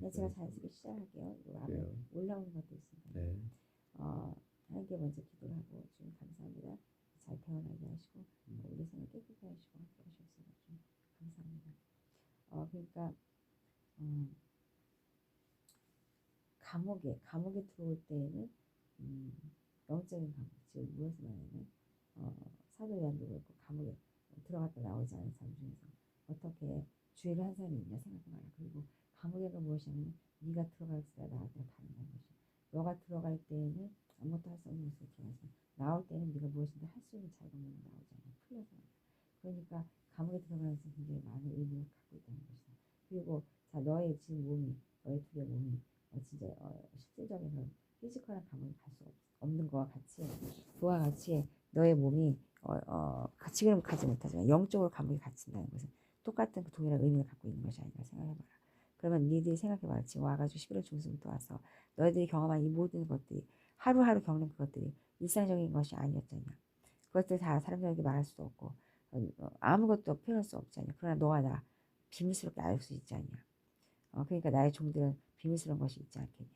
제가 자연스럽게 시작할게요. 요 앞에 올라오는 것도 있습니다. 네. 하나님께 먼저 기도를 하고 좀 감사합니다. 잘 태어나게 하시고 우리 생을 깨끗게 하시고 함께 하셔서 좀 감사합니다. 그러니까 감옥에 들어올 때에는 영적인 감옥, 즉 무엇을 말하냐면 사도 요한도 그렇고 감옥에 들어갔다 나오지 않은 사람 중에서 어떻게 죄를 한 사람이 있냐 생각해봐라. 그리고 감옥에가 무엇이냐면 네가 들어갈수록 나한테 다른다는 것이. 너가 들어갈 때에는 아무것도 할 수 없는 것으로 들어가지만 나올 때는 네가 무엇인지 할 수 있는 자유가 나오잖아. 풀려서. 그러니까 감옥에 들어가는 것은 굉장히 많은 의미를 갖고 있다는 것이다. 그리고 자 너의 지금 몸이 너의 둘의 몸이 진짜 실질적인 그런 피지컬한 감옥에 갈 수 없는 것과 같이 그와 같이 너의 몸이 지금 가지 못하지만 영적으로 감옥에 갇힌다는 것은 똑같은 그 동일한 의미를 갖고 있는 것이 아닌가 생각해봐라. 그러면 니들이 생각해봐라. 지금 와가지고 11월 중순부터 와서 너희들이 경험한 이 모든 것들이 하루하루 겪는 그것들이 일상적인 것이 아니었잖냐. 그것들 다 사람들에게 말할 수도 없고 아무것도 표현할 수 없잖냐. 그러나 너와 나 비밀스럽게 알 수 있지 않냐. 그러니까 나의 종들은 비밀스러운 것이 있지 않겠냐.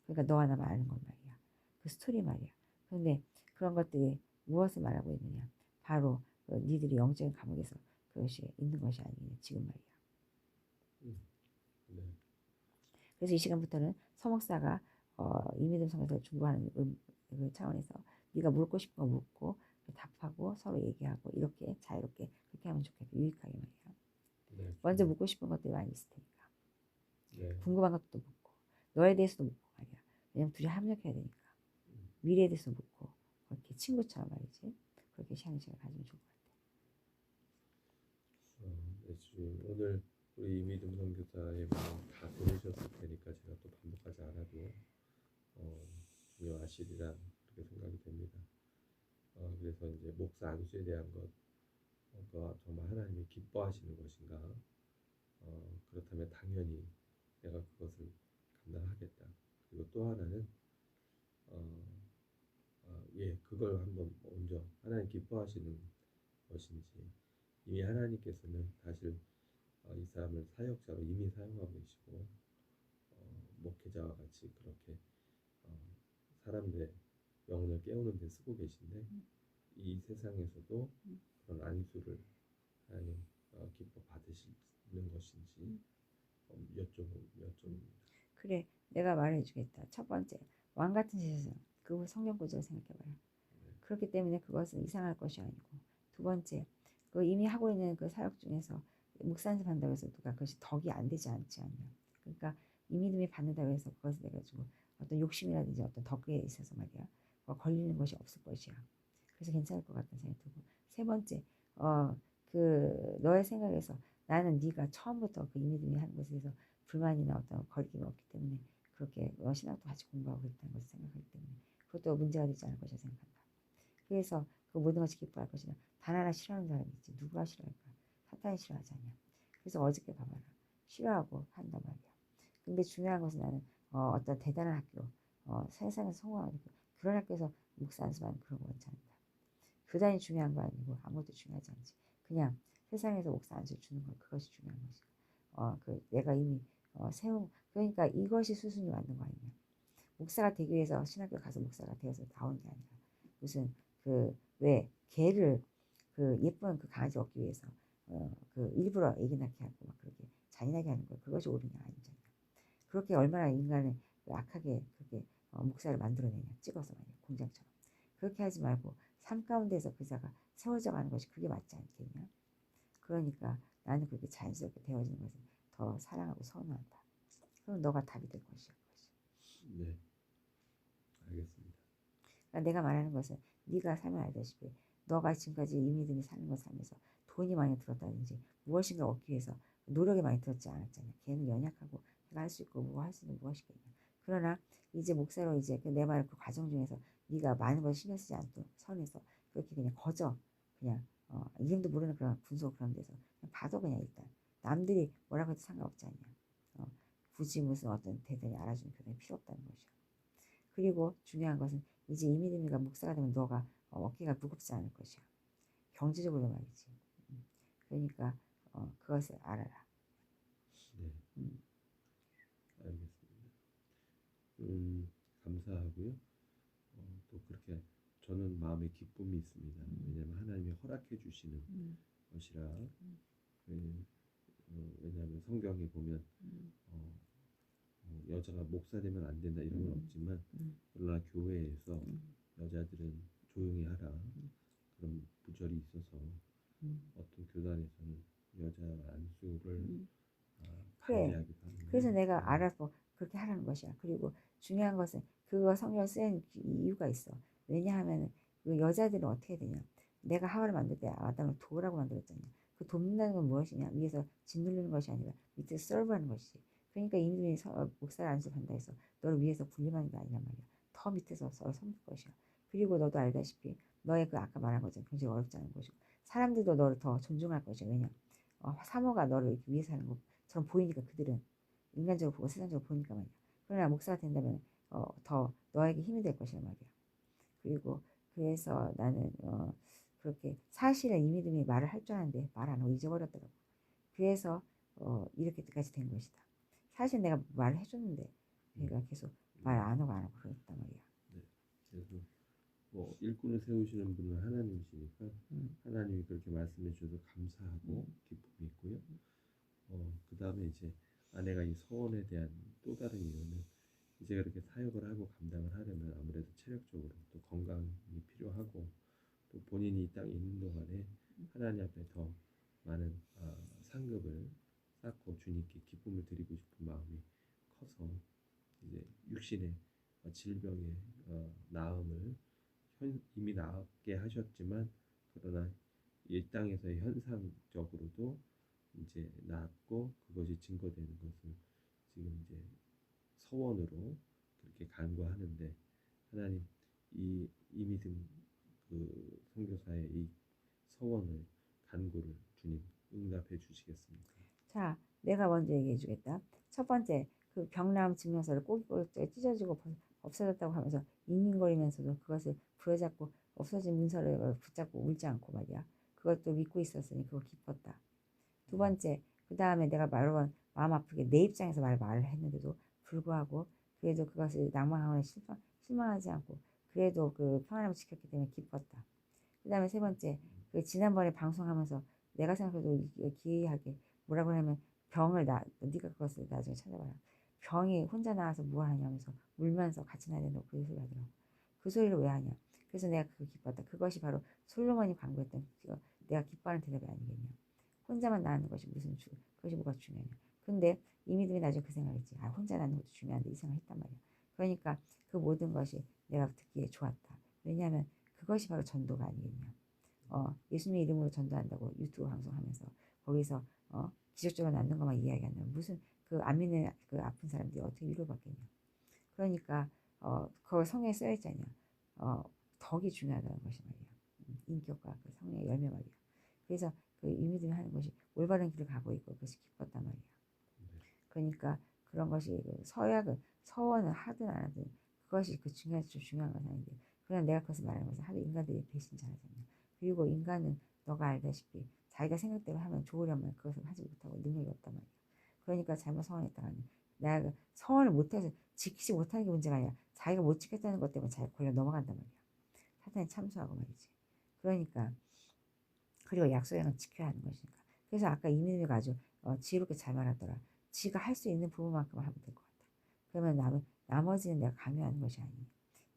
그러니까 너와 나만 아는 것 말이야. 그 스토리 말이야. 그런데 그런 것들이 무엇을 말하고 있느냐. 바로 니들이 영적인 감옥에서 그것이 있는 것이 아니냐. 지금 말이야. 네. 그래서 이 시간부터는 서목사가 이미듬 성에서 중보하는 그 차원에서 네가 묻고 싶은 거 묻고 답하고 서로 얘기하고 이렇게 자유롭게 그렇게 하면 좋겠다. 유익하게 말이야. 네. 먼저 묻고 싶은 것들이 많이 있을 테니까. 네. 궁금한 것도 묻고 너에 대해서도 묻고 말이야. 왜냐면 둘이 합력해야 되니까. 미래에 대해서 묻고 그렇게 친구처럼 말이지. 그렇게 시간을 가지면 좋을 것 같아. 네, 주님 오늘 우리 이미듬 선교사의 마음 다 들으셨을 테니까 제가 또 반복하지 않아도 중요하시리라 그렇게 생각이 됩니다. 그래서 이제 목사 안수에 대한 것과 정말 하나님이 기뻐하시는 것인가? 그렇다면 당연히 내가 그것을 감당하겠다. 그리고 또 하나는 그걸 한번 먼저 하나님 기뻐하시는 것인지 이미 하나님께서는 사실 이 사람을 사역자로 이미 사용하고 계시고 목회자와 같이 그렇게 사람들의 영혼을 깨우는 데 쓰고 계신데 이 세상에서도 그런 안수를 하나님 기뻐 받으시는 것인지 여쭤봅니다. 그래, 내가 말해주겠다. 첫 번째, 왕 같은 세상, 그 성경 구절을 생각해봐요. 그렇기 때문에 그것은 이상할 것이 아니고, 두 번째, 그 이미 하고 있는 그 사역 중에서 묵산습 한다고 해서 누가 그것이 덕이 안 되지 않지 않냐. 그러니까 이민음이 받는다고 해서 그것을 내가지고 어떤 욕심이라든지 어떤 덕에 있어서 말이야 걸리는 것이 없을 것이야. 그래서 괜찮을 것 같다는 생각이 들고, 세 번째, 그 너의 생각에서 나는 네가 처음부터 그 이민음이 하는 것에 대해서 불만이나 어떤 거리낌이 없기 때문에 그렇게 신학도 같이 공부하고 있다는 것을 생각하기 때문에 그것도 문제가 되지 않을 것이라 생각한다. 그래서 그 모든 것이 기뻐할 것이나 단 하나 싫어하는 사람이 있지. 누가 싫어할까? 사탄이 싫어하지 않냐. 그래서 어저께 봐봐라. 싫어하고 한단 말이야. 근데 중요한 것은 나는 어떤 대단한 학교, 세상에서 성공하는 학교, 그런 학교에서 목사 안수하는 그런 거 원치 않다. 교단이 중요한 거 아니고 아무것도 중요하지 않지. 그냥 세상에서 목사 안수 주는 거 그것이 중요한 것이야. 내가 이미 그러니까 이것이 수순이 맞는 거 아니냐. 목사가 되기 위해서 신학교 가서 목사가 되어서 나오는 게 아니라 무슨 왜 개를 예쁜 그 강아지 얻기 위해서 일부러 애기 낳게 하고 막 그렇게 잔인하게 하는 거야. 그것이 옳으냐 아니잖아. 그렇게 얼마나 인간을 악하게 그렇게 목사를 만들어내냐. 찍어서 말이야. 공장처럼. 그렇게 하지 말고 삶 가운데서 그자가 세워져 가는 것이 그게 맞지 않겠냐. 그러니까 나는 그렇게 자연스럽게 되어지는 것을 더 사랑하고 선호한다. 그럼 너가 답이 될 것이야. 네, 알겠습니다. 그러니까 내가 말하는 것은 네가 살면 알다시피 너가 지금까지 이미듬이 사는 것 살면서 돈이 많이 들었다든지 무엇인가 얻기 위해서 노력이 많이 들었지 않았잖아. 걔는 연약하고 내가 할 수 있고 뭐 할 수 있는 무엇이겠냐. 그러나 이제 목사로 이제 내 말 그 과정 중에서 네가 많은 걸 신경 쓰지 않도록 선에서 그렇게 그냥 그냥 이름도 모르는 그런 군소 그런 데서 그냥 봐도 그냥 일단 남들이 뭐라고 해도 상관없지 않냐. 굳이 무슨 어떤 대단히 알아주는 교단이 필요 없다는 것이야. 그리고 중요한 것은 이제 이 믿음이가 목사가 되면 너가 어깨가 무겁지 않을 것이야. 경제적으로 말이지. 그러니까 그것을 알아라. 네, 음, 알겠습니다. 감사하고요. 또 그렇게 저는 마음에 기쁨이 있습니다. 왜냐하면 하나님이 허락해 주시는 음, 것이라. 왜냐하면 성경에 보면 음, 여자가 목사 되면 안 된다 이런 건 음, 없지만, 음, 그러나 교회에서 음, 여자들은 조용히 하라 음, 그런 구절이 있어서 음, 어떤 교단에서는 여자 안수를 음. 그래. 반대하기도 그래서 하는데, 내가 알아서 그렇게 하라는 것이야. 그리고 중요한 것은 그거 성경을 쓴 이유가 있어. 왜냐하면 그 여자들은 어떻게 되냐. 내가 하와를 만들 때 아담을 도우라고 만들었잖아. 그 돕는다는 건 무엇이냐. 위에서 짓누르는 것이 아니라 밑에서 서브하는 것이지. 그러니까 이민이 목사를 안수한다 해서 너를 위에서 군림하는 게 아니란 말이야. 더 밑에서 섬길 것이야. 그리고 너도 알다시피 너의 그 아까 말한 것처럼 굉장히 어렵지 않은 것이고 사람들도 너를 더 존중할 것이야. 왜냐. 사모가 너를 이렇게 위해서 하는 것처럼 보이니까 그들은 인간적으로 보고 세상적으로 보니까 말이야. 그러나 목사가 된다면 더 너에게 힘이 될 것이란 말이야. 그리고 그래서 나는 그렇게 사실은 이 믿음이 말을 할 줄 아는데 말 안 하고 잊어버렸더라고. 그래서 이렇게까지 된 것이다. 사실 내가 말을 해줬는데 음, 걔가 계속 말 네, 안 하고 안 하고 그랬단 말이야. 네. 그래서 뭐 일꾼을 세우시는 분은 하나님이시니까 음, 하나님이 그렇게 말씀해 주셔서 감사하고 음, 기쁨이 있고요. 그 다음에 이제 아내가 이 서원에 대한 또 다른 이유는, 이제 그렇게 사역을 하고 감당을 하려면 아무래도 체력적으로 또 건강이 필요하고, 또 본인이 이 땅에 있는 동안에 하나님 앞에 더 많은 상급을 쌓고 주님께 기쁨을 드리고 싶은 마음이 커서 이제 육신의 질병의 나음을 이미 낫게 하셨지만, 그러나 이 땅에서의 현상적으로도 이제 낫고 그것이 증거되는 것을 지금 이제 서원으로 그렇게 간구하는데, 하나님 이 믿음 그 선교사의 이 서원을 간구를 주님 응답해 주시겠습니까? 자, 내가 먼저 얘기해 주겠다. 첫 번째, 그 병남 증명서를 꼬깃꼬깃 찢어지고 없어졌다고 하면서 잉잉거리면서도 그것을 부여잡고 없어진 문서를 붙잡고 울지 않고 말이야. 그것도 믿고 있었으니 그거 기뻤다. 두 번째, 그 다음에 내가 말로 마음 아프게 내 입장에서 말을 했는데도 불구하고 그래도 그것을 낭망하거나 실망하지 않고 그래도 그 평안함을 지켰기 때문에 기뻤다. 그 다음에 세 번째, 그 지난번에 방송하면서 내가 생각해도 기이하게 뭐라고 하냐면 네가 그것을 나중에 찾아봐라. 병이 혼자 나와서 뭐 하냐면서 울면서 같이 나야 된다고 그 소리 하더라고. 그 소리를 왜 하냐. 그래서 내가 그거 기뻤다. 그것이 바로 솔로몬이 광고했던 내가 기뻐하는 대답이 아니겠냐. 혼자만 나는 것이 그것이 뭐가 중요하냐. 근데 이 믿음이 나중에 그 생각했지. 혼자 나는 것도 중요한데 이 생각을 했단 말이야. 그러니까 그 모든 것이 내가 듣기에 좋았다. 왜냐하면 그것이 바로 전도가 아니겠냐. 예수님의 이름으로 전도한다고 유튜브 방송하면서 거기서 기적적으로 낫는 것만 이야기하는 무슨 그 안 믿는 그 아픈 사람들이 어떻게 위로 받겠냐. 그러니까 그걸 성경에 써 있잖아요. 덕이 중요하다는 것이 말이야. 인격과 그 성령의 열매 말이야. 그래서 그 이 믿음이 하는 것이 올바른 길을 가고 있고 그것이 기뻤단 말이야. 네. 그러니까 그런 것이 서원을 하든 안 하든 그것이 중요한 건 아닌데 그냥 내가 그것을 말하는 것은 하도 인간들이 배신자잖아. 그리고 인간은 너가 알다시피 자기가 생각대로 하면 좋으려면 그것을 하지 못하고 능력이 없단 말이야. 그러니까 잘못 서원했다가는 내가 서원을 못해서 지키지 못하는 게 문제가 아니라 자기가 못 지켰다는 것 때문에 자기가 걸려 넘어간단 말이야. 사탄이 참수하고 말이지. 그러니까 그리고 약속을 지켜야 하는 것이니까. 그래서 아까 이민우가 아주 지혜롭게 잘 말하더라. 지가 할 수 있는 부분만큼 하면 될 것 같다. 그러면 나머지는 내가 강요하는 것이 아니야.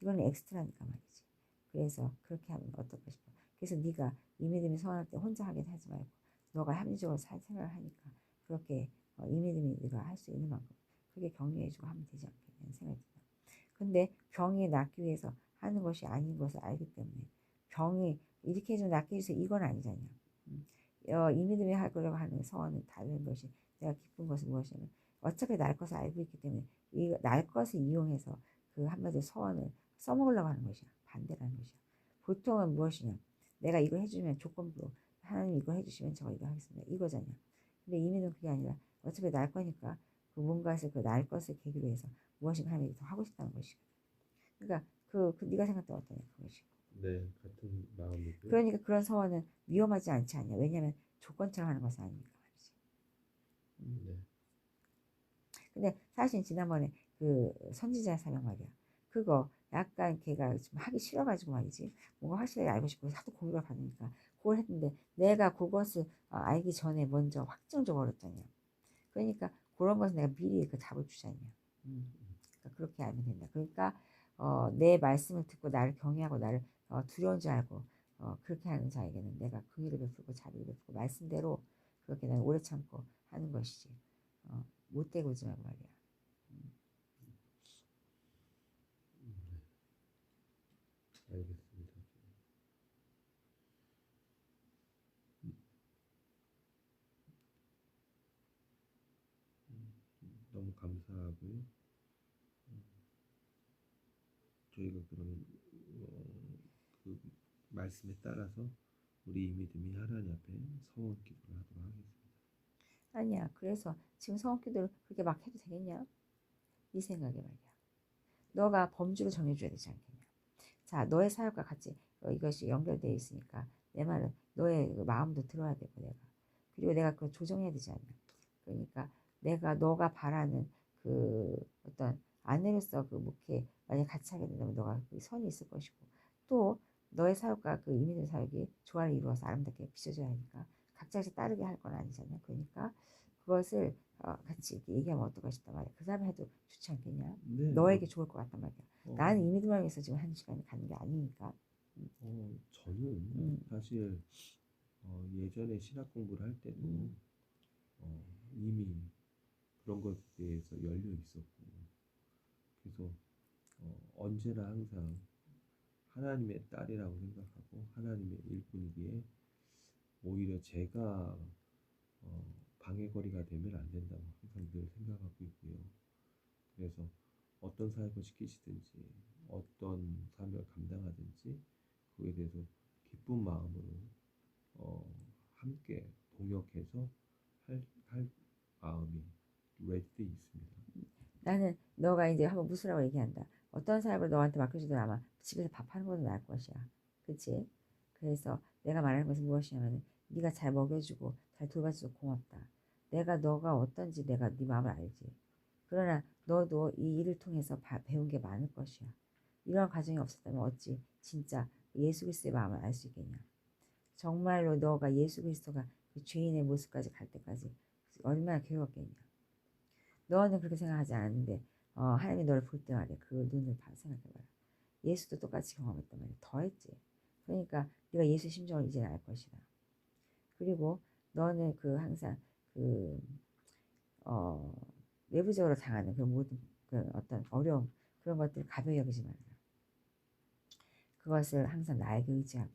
이건 엑스트라니까 말이지. 그래서 그렇게 하면 어떨까 싶어. 그래서 네가 이민음이 서운할 때 혼자 하게 하지 말고 너가 합리적으로 생각을 하니까 그렇게 이민음이 네가 할 수 있는 만큼 그렇게 격려해주고 하면 되지 않겠냐는 생각이 든다. 근데 병이 낫기 위해서 하는 것이 아닌 것을 알기 때문에 병이 이렇게 해서 낫게 해주세요 이건 아니잖냐. 이 믿음이 하려고 하는 서원은 다른 것이 내가 기쁜 것은 무엇이냐면 어차피 날 것을 알고 있기 때문에 날 것을 이용해서 그 한마디로 서원을 써먹으려고 하는 것이야. 반대라는 것이야. 보통은 무엇이냐. 내가 이거 해주면 조건부로 하나님 이거 해주시면 저 이거 하겠습니다. 이거잖아. 근데 이 믿음은 그게 아니라 어차피 날 거니까 그 뭔가에서 그 날 것을 계기로 해서 무엇인가 하나님이 더 하고 싶다는 것이거든. 그러니까 네가 생각했던 어떠냐 그것이. 네, 같은 마음이고요. 그러니까 그런 서원은 위험하지 않지 않냐. 왜냐하면 조건처럼 하는 것은 아니니까 말이지. 네, 근데 사실 지난번에 그 선지자 사명 말이야. 그거 약간 걔가 좀 하기 싫어가지고 말이지. 뭔가 확실하게 알고 싶고 하도 공격을 받으니까 그걸 했는데 내가 그것을 알기 전에 먼저 확증 줘버렸잖아요. 그러니까 그런 것은 내가 미리 그 답을 주잖아요. 그러니까 그렇게 알면 된다. 그러니까 내 말씀을 듣고 나를 경외하고 나를 두려운 줄 알고 그렇게 하는 자에게는 내가 긍휼을 베풀고 자비를 베풀고 말씀대로 그렇게 내가 오래 참고 하는 것이지. 못되고 오지 말고 말이야. 알겠습니다. 너무 감사하고요. 저희가 그러면 그 말씀에 따라서 우리 믿음이 하나님 앞에 서원 기도를 하도록 하겠습니다. 아니야. 그래서 지금 성악기도를 그렇게 막 해도 되겠냐? 네 생각에 말이야. 너가 범주를 정해줘야 되지 않겠냐? 자, 너의 사역과 같이 이것이 연결되어 있으니까 내 말은 너의 그 마음도 들어야 되고 내가 그리고 내가 그걸 조정해야 되지 않냐? 그러니까 너가 바라는 그 어떤 아내로서 그 목회 만약 같이 하게 된다면 너가 그 선이 있을 것이고 또 너의 사역과 그 이민의 사역이 조화를 이루어서 아름답게 빚어져야 하니까 각자에서 따르게 할 건 아니잖아요. 그러니까 그것을 같이 이렇게 얘기하면 어떨까 싶단 말이야. 그 사람 해도 좋지 않겠냐? 네, 너에게 좋을 것 같단 말이야. 어, 나는 이 믿음을 위해서 지금 한 시간을 갖는 게 아니니까. 저는 음, 사실 예전에 신학 공부를 할 때도 음, 이미 그런 것에 대해서 열려 있었고, 그래서 언제나 항상 하나님의 딸이라고 생각하고 하나님의 일꾼이기에 오히려 제가 방해거리가 되면 안 된다고 항상 늘 생각하고 있고요. 그래서 어떤 사역을 시키시든지 어떤 사역을 감당하든지 그에 대해서 기쁜 마음으로 함께 동역해서 할 마음이 레디돼 있습니다. 나는 너가 이제 한번 무술하고 얘기한다. 어떤 사람을 너한테 맡겨주든 아마 집에서 밥하는 것도 나을 것이야. 그치? 그래서 내가 말하는 것은 무엇이냐면 네가 잘 먹여주고 잘 돌봐줘서 고맙다. 내가 너가 어떤지 내가 네 마음을 알지. 그러나 너도 이 일을 통해서 배운 게 많을 것이야. 이러한 과정이 없었다면 어찌 진짜 예수 그리스도의 마음을 알 수 있겠냐. 정말로 너가 예수 그리스도가 그 죄인의 모습까지 갈 때까지 얼마나 괴로웠겠냐. 너는 그렇게 생각하지 않았는데 하나님이 너를 볼 때 말이야. 그 눈을 생각해봐라. 예수도 똑같이 경험했단 말이야. 더 했지. 그러니까 네가 예수 심정을 이제 알 것이다. 그리고 너는 그 항상 그 어, 외부적으로 당하는 그 모든 그 어떤 어려움 그런 것들을 가벼이 여기지 말라. 그것을 항상 나에게 의지하고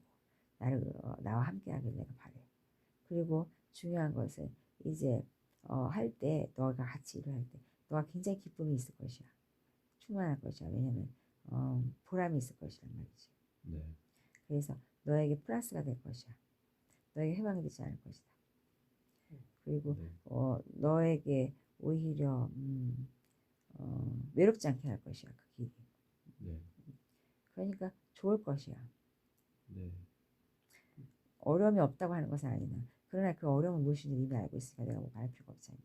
나와 함께하길 내가 바래. 그리고 중요한 것은 이제 할 때 너가 같이 일을 할 때 너가 굉장히 기쁨이 있을 것이야. 충만할 것이야. 왜냐면 보람이 있을 것이란 말이지. 네. 그래서 너에게 플러스가 될 것이야. 너에게 해방이 되지 않을 것이다. 그리고 네. 너에게 오히려 외롭지 않게 할 것이야. 그 길이. 네. 그러니까 좋을 것이야. 네. 어려움이 없다고 하는 것은 아니나 그러나 그 어려움은 무엇인지 이미 알고 있으니까 내가 뭐 말할 필요가 없잖아요.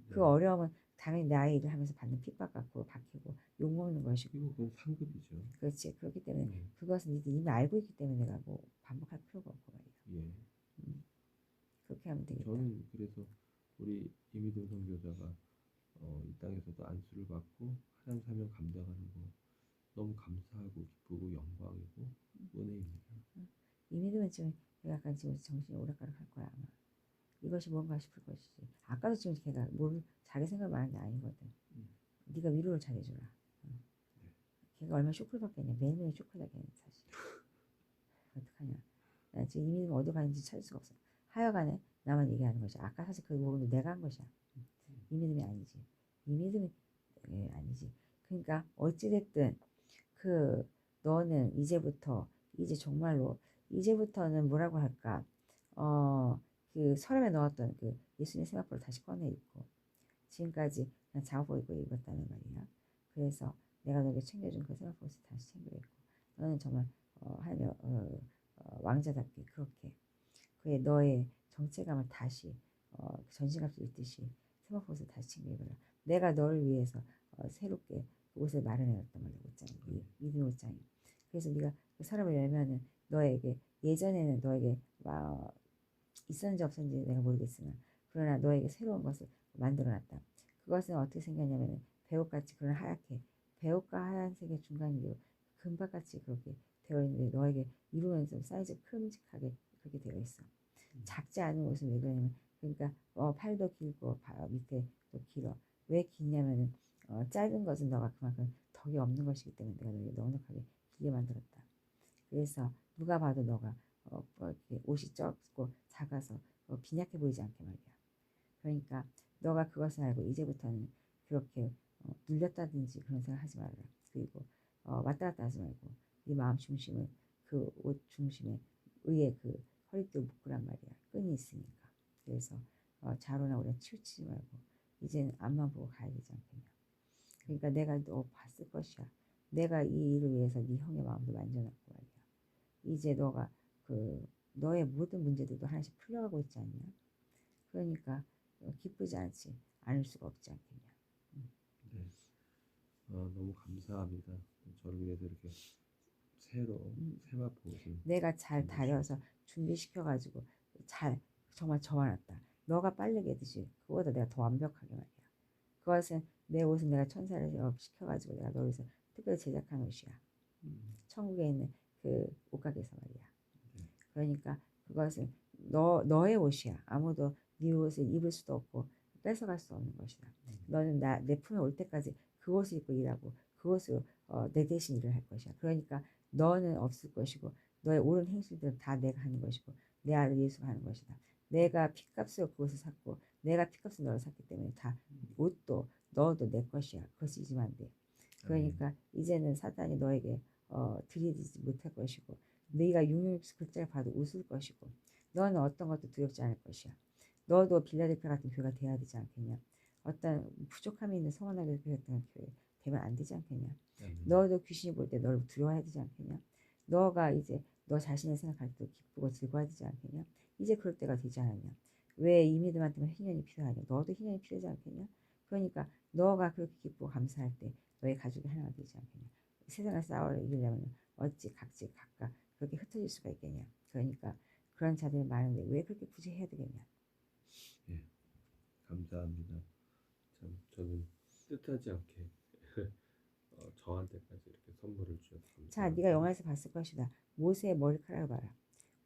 그 네. 어려움은 당연히 나의 일을 하면서 받는 핍박 같고 박히고 욕먹는 것이고 그리고 그건 상급이죠. 그렇지. 그렇기 때문에 네. 그것은 이미 알고 있기 때문에 내가 뭐 반복할 필요가 없고 말이야. 예. 그렇게 하면 되겠다. 저는 그래서 우리 이미돈 선교사가 이 땅에서도 안수를 받고 하나님 사명 감당하는 거 너무 감사하고 기쁘고 영광이고 은혜입니다. 이 믿으면 지금 약간 지금 정신이 오락가락할 거야 아마. 이것이 뭔가 싶을 것이지. 아까도 지금 걔가 뭘 자기 생각을 하는 게 아니거든. 네가 위로를 잘해줘라. 걔가 얼마나 쇼크를 받겠냐. 매일매일 쇼크다 걔는 사실. 어떡하냐. 나 지금 이 믿음 어디 가는지 찾을 수가 없어. 하여간에 나만 얘기하는 것이 아까 사실 그 부분도 내가 한 것이야. 이 믿음이 아니지. 이 믿음이 아니지. 그러니까 어찌됐든 그 너는 이제 정말로 이제부터는 뭐라고 할까 그 서랍에 넣었던 그 예수님의 세마포를 다시 꺼내 입고 지금까지 그냥 작업복 입고 입었다는 말이야. 그래서 내가 너에게 챙겨준 그 세마포스 다시 챙기겠고 너는 정말 하나님의 왕자답게 그렇게 그의 너의 정체감을 다시 전신갑주 입듯이 세마포스 다시 챙기거라. 내가 너를 위해서 새롭게 옷을 마련해놨단 말이야. 옷장이 믿음의 옷장이. 그래서 네가 그 사람을 열면은 너에게 예전에는 너에게 있었는지 없었는지 내가 모르겠으나 그러나 너에게 새로운 것을 만들어놨다. 그것은 어떻게 생겼냐면 배옷같이 그런 하얗게 배옷과 하얀색의 중간이고 금박같이 그렇게 되어 있는데 너에게 입으면서 사이즈 큼직하게 그렇게 되어 있어. 작지 않은 옷은 왜 그러냐면 그러니까 팔도 길고 밑에 또 길어. 왜 기냐면은 짧은 것은 너가 그만큼 덕이 없는 것이기 때문에 내가 너에게 넉넉하게 길게 만들었다. 그래서 누가 봐도 너가 이렇게 옷이 적고 작아서 빈약해 보이지 않게 말이야. 그러니까 너가 그것을 알고 이제부터는 그렇게 눌렸다든지 그런 생각 하지 말아라. 그리고 왔다 갔다 하지 말고 네 마음 중심을 그 옷 중심에 의의 그 허리띠를 묶으란 말이야. 끈이 있으니까. 그래서 자로나 우리가 치우치지 말고 이제는 앞만 보고 가야 되지 않겠냐. 그러니까 내가 너 봤을 것이야. 내가 이 일을 위해서 네 형의 마음도 만져놨고 말이야. 이제 너가 너의 모든 문제들도 하나씩 풀려가고 있지 않냐. 그러니까 기쁘지 않을 수가 없지 않겠냐. 네. 너무 감사합니다. 저를 위해서 이렇게 새로 세마포 옷을 내가 잘 다려서 준비시켜가지고 잘 정말 정해놨다. 너가 빨래개 듯이 그거보다 내가 더 완벽하게 말이야. 그것은 내 옷은 내가 천사를 시켜가지고 내가 너를 위해서 특별히 제작한 옷이야. 천국에 있는 그 옷가게에서 말이야. 그러니까 그것은 너의 옷이야. 아무도 네 옷을 입을 수도 없고 뺏어갈 수 없는 것이다. 너는 내 품에 올 때까지 그 옷을 입고 일하고 그 옷으로 내 대신 일을 할 것이야. 그러니까 너는 없을 것이고 너의 옳은 행실들은 다 내가 하는 것이고 내 아들 예수가 하는 것이다. 내가 피값으로 그것을 샀고 내가 피값으로 너를 샀기 때문에 다 옷도 너도 내 것이야. 그것이 잊으면 안 돼. 그러니까 이제는 사단이 너에게 들이대지 못할 것이고 네가 육육 글자를 봐도 웃을 것이고 너는 어떤 것도 두렵지 않을 것이야. 너도 빌라델피아 같은 교회가 돼야 되지 않겠냐. 어떤 부족함이 있는 서원하게 교회 같은 교회 되면 안 되지 않겠냐. 너도 귀신이 볼 때 너를 두려워해야 되지 않겠냐. 너가 이제 너 자신을 생각할 때 기쁘고 즐거워야 되지 않겠냐. 이제 그럴 때가 되지 않았냐. 왜 이 믿음한테만 희년이 필요하냐. 너도 희년이 필요하지 않겠냐. 그러니까 너가 그렇게 기쁘고 감사할 때 너의 가족이 하나가 되지 않겠냐. 세상을 싸워를 이기려면 어찌 각각 그렇게 흩어질 수가 있겠냐. 그러니까 그런 자들이 많은데 왜 그렇게 굳이 해야 되겠냐. 예, 감사합니다. 참 저는 뜻하지 않게 저한테까지 이렇게 선물을 주셔서 감사합니다. 자, 네가 영화에서 봤을 것이다. 모세의 머리카락을 봐라.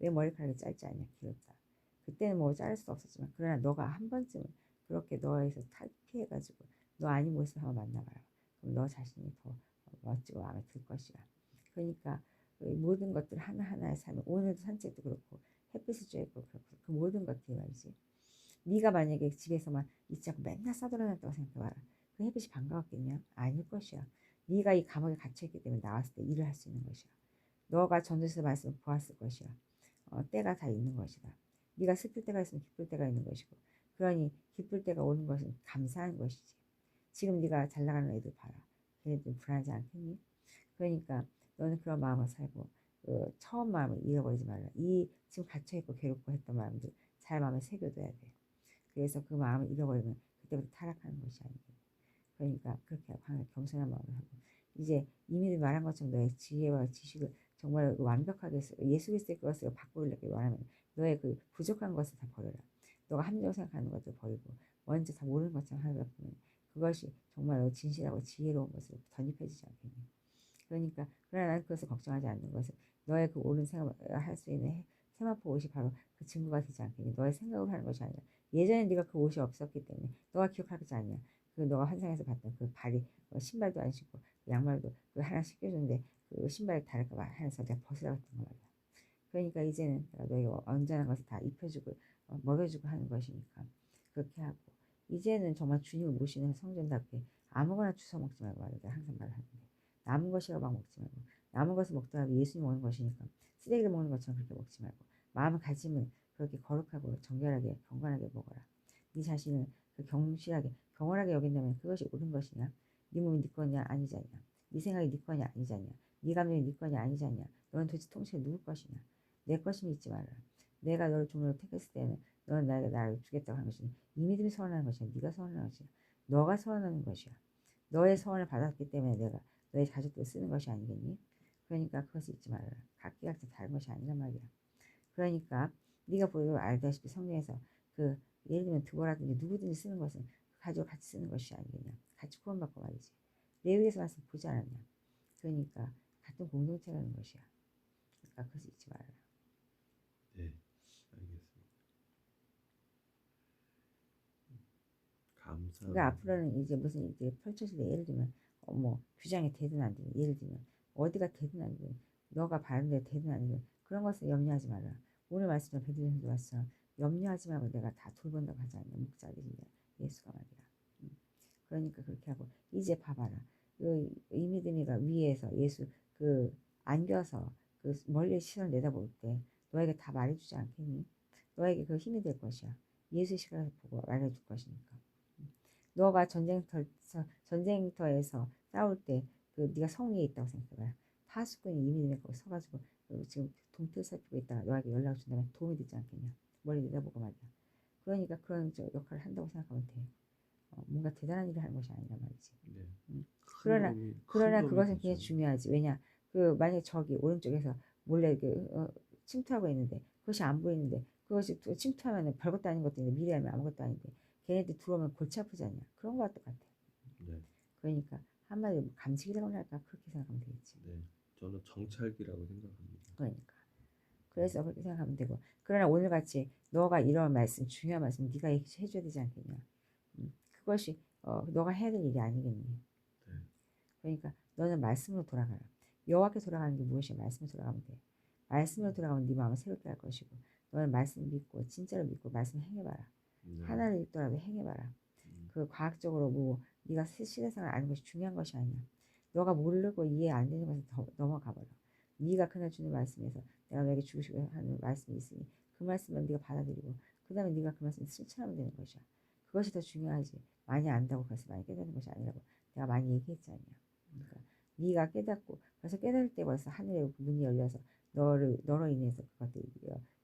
왜 머리카락이 짧지 않냐. 길었다. 그때는 뭐 자를 수 없었지만 그러나 너가 한 번쯤은 그렇게 너에서 탈피해가지고 너 아닌 모습을 한번 만나봐라. 그럼 너 자신이 더 멋지고 마음에 들 것이야. 그러니까 모든 것들 하나하나의 삶을 오늘도 산책도 그렇고 햇빛을 쬐고 그렇고 그 모든 것들이 말이지. 네가 만약에 집에서만 있지 않고 맨날 싸돌아다녔다고 생각해봐라. 그 햇빛이 반가웠겠냐? 아닐 것이야. 네가 이 감옥에 갇혀있기 때문에 나왔을 때 일을 할 수 있는 것이야. 너가 전도서 말씀을 보았을 것이야. 때가 다 있는 것이다. 네가 슬플 때가 있으면 기쁠 때가 있는 것이고 그러니 기쁠 때가 오는 것은 감사한 것이지. 지금 네가 잘 나가는 애들 봐라. 걔네들 불안하지 않겠니? 그러니까 너는 그런 마음을 살고 처음 마음을 잃어버리지 말라. 이 지금 갇혀있고 괴롭고 했던 마음들 잘 마음에 새겨둬야 돼. 그래서 그 마음을 잃어버리면 그때부터 타락하는 것이 아니에요. 그러니까 그렇게 하고 겸손한 마음을 하고 이제 이미 말한 것처럼 너의 지혜와 지식을 정말 완벽하게 예수 그리스도의 것을 바꾸려고 원하면 너의 그 부족한 것을 다 버려라. 너가 합리적으로 생각하는 것들 버리고 먼저 다 모르는 것처럼 하다 보면 그것이 정말 진실하고 지혜로운 것으로 덧입혀지지 않겠니. 그러니까 그러나 나는 그것을 걱정하지 않는 것은 너의 그 옳은 생각을 할 수 있는 세마포 옷이 바로 그 증거가 되지 않겠니. 너의 생각을 하는 것이 아니라 예전에 네가 그 옷이 없었기 때문에 너가 기억하지 않냐. 그 너가 환상에서 봤던 그 발이 신발도 안 신고 양말도 그 하나 신겨줬는데 그 신발이 다를까봐 해서 내가 벗으라고 했던 거 말이야. 그러니까 이제는 내가 너에게 언제나 것을 다 입혀주고 먹여주고 하는 것이니까 그렇게 하고 이제는 정말 주님을 모시는 성전답게 아무거나 주워 먹지 말고 말이야. 내가 항상 말을 하는데 남은 것이라고 막 먹지 말고 남은 것을 먹더라도 예수님 먹는 것이니까 쓰레기를 먹는 것처럼 그렇게 먹지 말고 마음을 가지면 그렇게 거룩하고 정결하게 경건하게 먹어라. 네 자신을 그 경실하게 경건하게 여긴다면 그것이 옳은 것이냐? 네 몸이 네 거냐? 아니지 않냐? 네 생각이 네 건이 아니잖냐. 네 감정이 네 건이 아니잖냐. 너는 도대체 통째로 누구 것이냐. 내 것임을 잊지 말아라. 내가 너를 종으로 택했을 때는 너는 나를 주겠다고 하는 것이니 이 믿음이 서원하는 것이야. 네가 서원하는 것이야. 너가 서원하는 것이야. 너의 서원을 받았기 때문에 내가 너의 가족들을 쓰는 것이 아니겠니? 그러니까 그것을 잊지 말아라. 각기 각자 다른 것이 아니란 말이야. 그러니까 네가 보고 알다시피 성경에서 그 예를 들면 드보라든지 누구든지 쓰는 것은 가족을 같이 쓰는 것이 아니겠냐. 같이 구원받고 말이지. 레위기에서 말씀 보지 않았냐. 그러니까 같은 공동체라는 것이야. 그러니까 그것을 잊지 말아라. 네, 알겠습니다. 감사합니다. 그러니까 앞으로는 이제 무슨 이제 펼쳐질 때 예를 들면 뭐 규장이 되든 안 되든 예를 들면 어디가 되든 안 되든 너가 바른 데 되든 안 되든 그런 것을 염려하지 마라. 오늘 말씀에 베드로전서 왔어. 염려하지 말고 내가 다 돌본다고 하지 않냐. 목자들이냐. 예수가 말이야. 그러니까 그렇게 하고 이제 봐봐라. 이 믿음이가 위에서 예수 그 안겨서 그 멀리 시선을 내다볼 때 너에게 다 말해주지 않겠니? 너에게 그 힘이 될 것이야. 예수의 시간을 보고 말해줄 것이니까. 너가 전쟁터에서 싸울 때 그 네가 성리에 있다고 생각해봐요. 파수꾼이 이미 믿음에 거기 서가지고 지금 동태를 살피고 있다가 너에게 연락을 준다면 도움이 되지 않겠냐. 멀리 내다보고 말이야. 그러니까 그런 역할을 한다고 생각하면 돼. 뭔가 대단한 일을 하는 것이 아니란 말이지. 네. 그러나 큰 그것은 놈이 굉장히 되죠. 중요하지. 왜냐 만약에 저기 오른쪽에서 몰래 침투하고 있는데 그것이 안 보이는데 그것이 또 침투하면 별것도 아닌 것도 있는데 미리 하면 아무것도 아닌데 걔네들 들어오면 골치 아프지 않냐. 그런 것 똑같아. 네. 그러니까 한마디로 감식이라고 할까 그렇게 생각하면 되겠지. 네. 저는 정찰기라고 생각합니다. 그러니까 그래서 그렇게 생각하면 되고 그러나 오늘같이 너가 이런 말씀 중요한 말씀 네가 해줘야 되지 않겠냐. 그것이 너가 해야 될 일이 아니겠니. 네. 그러니까 너는 말씀으로 돌아가라. 여호와께 돌아가는 게 무엇이야? 말씀으로 돌아가면 돼. 말씀으로 돌아가면 네 마음을 새롭게 할 것이고 너는 말씀 믿고 진짜로 믿고 말씀 행해봐라. 네. 하나를 읽더라도 행해봐라. 그 과학적으로 뭐 네가 시대상을 아는 것이 중요한 것이 아니야. 너가 모르고 이해 안 되는 것을 넘어가버려. 네가 그날 주는 말씀에서 내가 너에게 주고 싶어 하는 말씀이 있으니 그 말씀을 네가 받아들이고 그 다음에 네가 그 말씀을 실천하면 되는 것이야. 그것이 더 중요하지. 많이 안다고 그래서 많이 깨닫는 것이 아니라고 내가 많이 얘기했지 않냐. 그러니까 네가 깨닫고 벌써 깨달을 때 벌써 하늘의 문이 열려서 너로 인해서 그것들이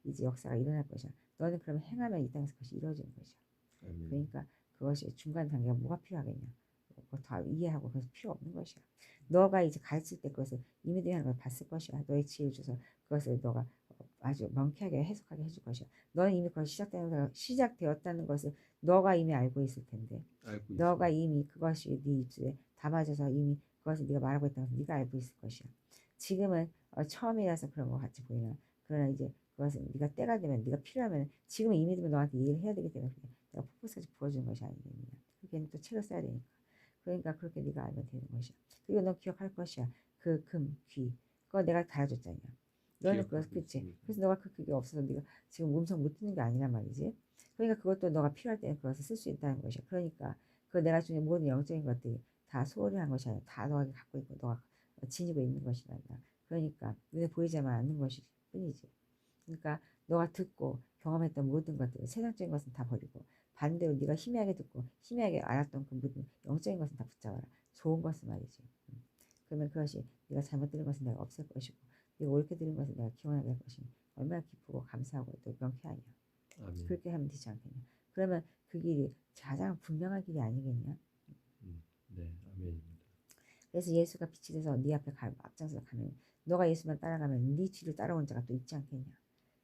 이제 역사가 일어날 것이야. 너는 그러면 행하면 이 땅에서 그것이 이루어지는 것이야. 그러니까 그것이 중간 단계가 뭐가 필요하겠냐. 그거 다 이해하고 그래서 필요 없는 것이야. 너가 이제 가르칠 때 그것을 이미지 하는 걸 봤을 것이야. 너의 지혜를 줘서 그것을 너가 아주 명쾌하게 해석하게 해줄 것이야. 너는 이미 그것이 시작되었다는 것을 너가 이미 알고 있을 텐데. 너가 이미 그것이 네 입술에 담아져서 이미 그것을 네가 말하고 있다는 것을 네가 알고 있을 것이야. 지금은 처음이라서 그런 것 같이 보이나 그러나 이제 그것은 네가 때가 되면 네가 필요하면 지금 이 믿음을 너한테 이해를 해야 되기 때문에 내가 풋풋하게 부어주는 것이 아니겠느냐. 그렇게는 또 책을 써야 되니까. 그러니까 그렇게 네가 알면 되는 것이야. 그리고 너 기억할 것이야. 그 금, 귀. 그거 내가 달아줬잖냐. 너는 그거 그치. 그래서 너가 그게 없어서 네가 지금 음성 못 듣는 게 아니란 말이지. 그러니까 그것도 너가 필요할 때는 그것을 쓸 수 있다는 것이야. 그러니까 그 내가 주는 모든 영적인 것들이 다 소홀히 한 것이 아니라 다 너가 갖고 있고 너가 지니고 있는 것이란다. 그러니까 눈에 보이지만 않는 것이 뿐이지. 그러니까 너가 듣고 경험했던 모든 것들 세상적인 것은 다 버리고 반대로 네가 희미하게 듣고 희미하게 알았던 그 모든 영적인 것은 다 붙잡아라. 좋은 것은 말이지. 그러면 그것이 네가 잘못 들은 것은 내가 없앨 것이고 네가 옳게 들은 것은 내가 기원하게 할 것이니 얼마나 기쁘고 감사하고 또 명쾌하냐. 그렇게 하면 되지 않겠냐. 그러면 그 길이 가장 분명한 길이 아니겠냐. 네, 아멘입니다. 그래서 예수가 빛이 돼서 네 앞에 앞장서 가면 너가 예수만 따라가면 네 뒤를 따라온 자가 또 있지 않겠냐.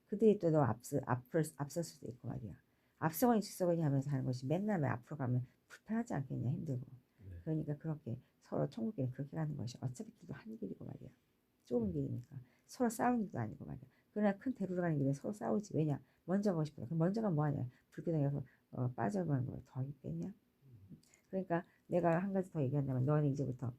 그들이 또 너 앞설 수도 있고 말이야. 앞서거니 뒤서거니 하면서 하는 것이 맨날 앞으로 가면 불편하지 않겠냐. 힘들고. 그러니까 그렇게 서로 천국에 그렇게 가는 것이 어차피 길도 한 길이고 말이야. 좁은 길이니까 서로 싸우는 길도 아니고 말이야. 그러나 큰 대로로 가는 길에 서로 싸우지. 왜냐? 먼저 가고 싶어. 그럼 먼저 가면 뭐하냐? 불교당에 가서 빠져가는 거 더 있겠냐? 그러니까 내가 한 가지 더 얘기한다면 너는 이제부터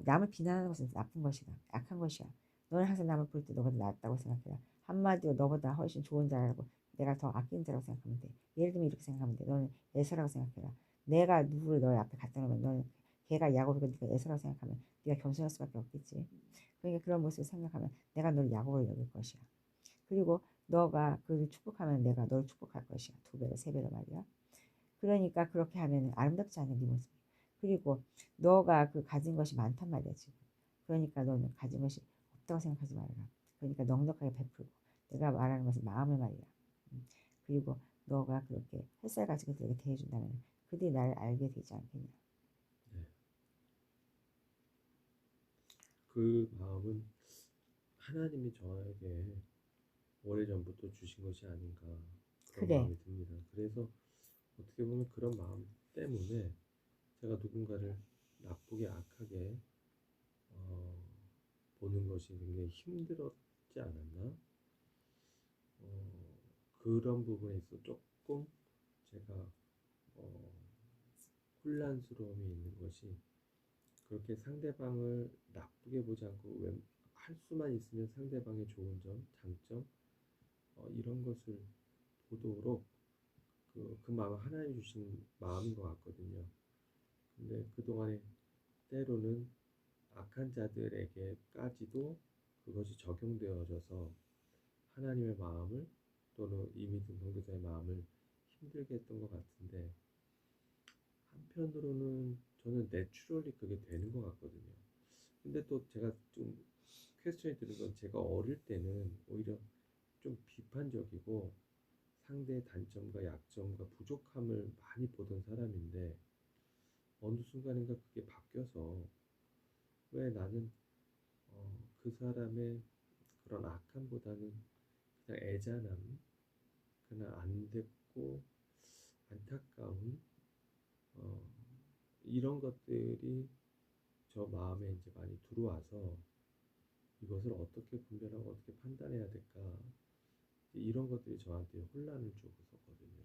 남을 비난하는 것은 나쁜 것이다. 약한 것이야. 너는 항상 남을 볼 때 너보다 낫다고 생각해라. 한마디로 너보다 훨씬 좋은 자라고 내가 더 아끼는 자라고 생각하면 돼. 예를 들면 이렇게 생각하면 돼. 너는 예서라고 생각해라. 내가 누구를 너의 앞에 갖다 놓으면 너는 걔가 야곱이고 네가 예서라고 생각하면 네가 겸손할 수밖에 없겠지. 그러니까 그런 모습을 생각하면 내가 너를 야곱으로 여길 것이야. 그리고 너가 그를 축복하면 내가 너를 축복할 것이야. 2배로 3배로 말이야. 그러니까 그렇게 하면 아름답지 않은 네 모습이. 그리고 너가 그 가진 것이 많단 말이야 지금. 그러니까 너는 가진 것이 없다고 생각하지 말아라. 그러니까 넉넉하게 베풀고 내가 말하는 것은 마음의 말이야. 그리고 너가 그렇게 햇살 가지고 그들에게 대해준다면 그들이 나를 알게 되지 않겠냐. 네. 그 마음은 하나님이 저에게 오래전부터 주신 것이 아닌가 그런 그래. 마음이 듭니다. 그래서 어떻게 보면 그런 마음 때문에 제가 누군가를 나쁘게 악하게 어, 보는 것이 굉장히 힘들었지 않았나? 그런 부분에 있어 조금 제가 어, 혼란스러움이 있는 것이 그렇게 상대방을 나쁘게 보지 않고 할 수만 있으면 상대방의 좋은 점, 장점 이런 것을 보도록 그 마음은 하나님 주신 마음인 것 같거든요. 근데 그동안에 때로는 악한 자들에게까지도 그것이 적용되어져서 하나님의 마음을 또는 이미 든 선교사의 마음을 힘들게 했던 것 같은데 한편으로는 저는 내추럴리 그게 되는 것 같거든요. 근데 또 제가 좀 퀘스천이 드는 건 제가 어릴 때는 오히려 좀 비판적이고 상대의 단점과 약점과 부족함을 많이 보던 사람인데 어느 순간인가 그게 바뀌어서 왜 나는 그 사람의 그런 악함보다는 그냥 애잔함, 그냥 안 됐고 안타까움 어, 이런 것들이 저 마음에 이제 많이 들어와서 이것을 어떻게 분별하고 어떻게 판단해야 될까 이런 것들이 저한테 혼란을 줬었거든요.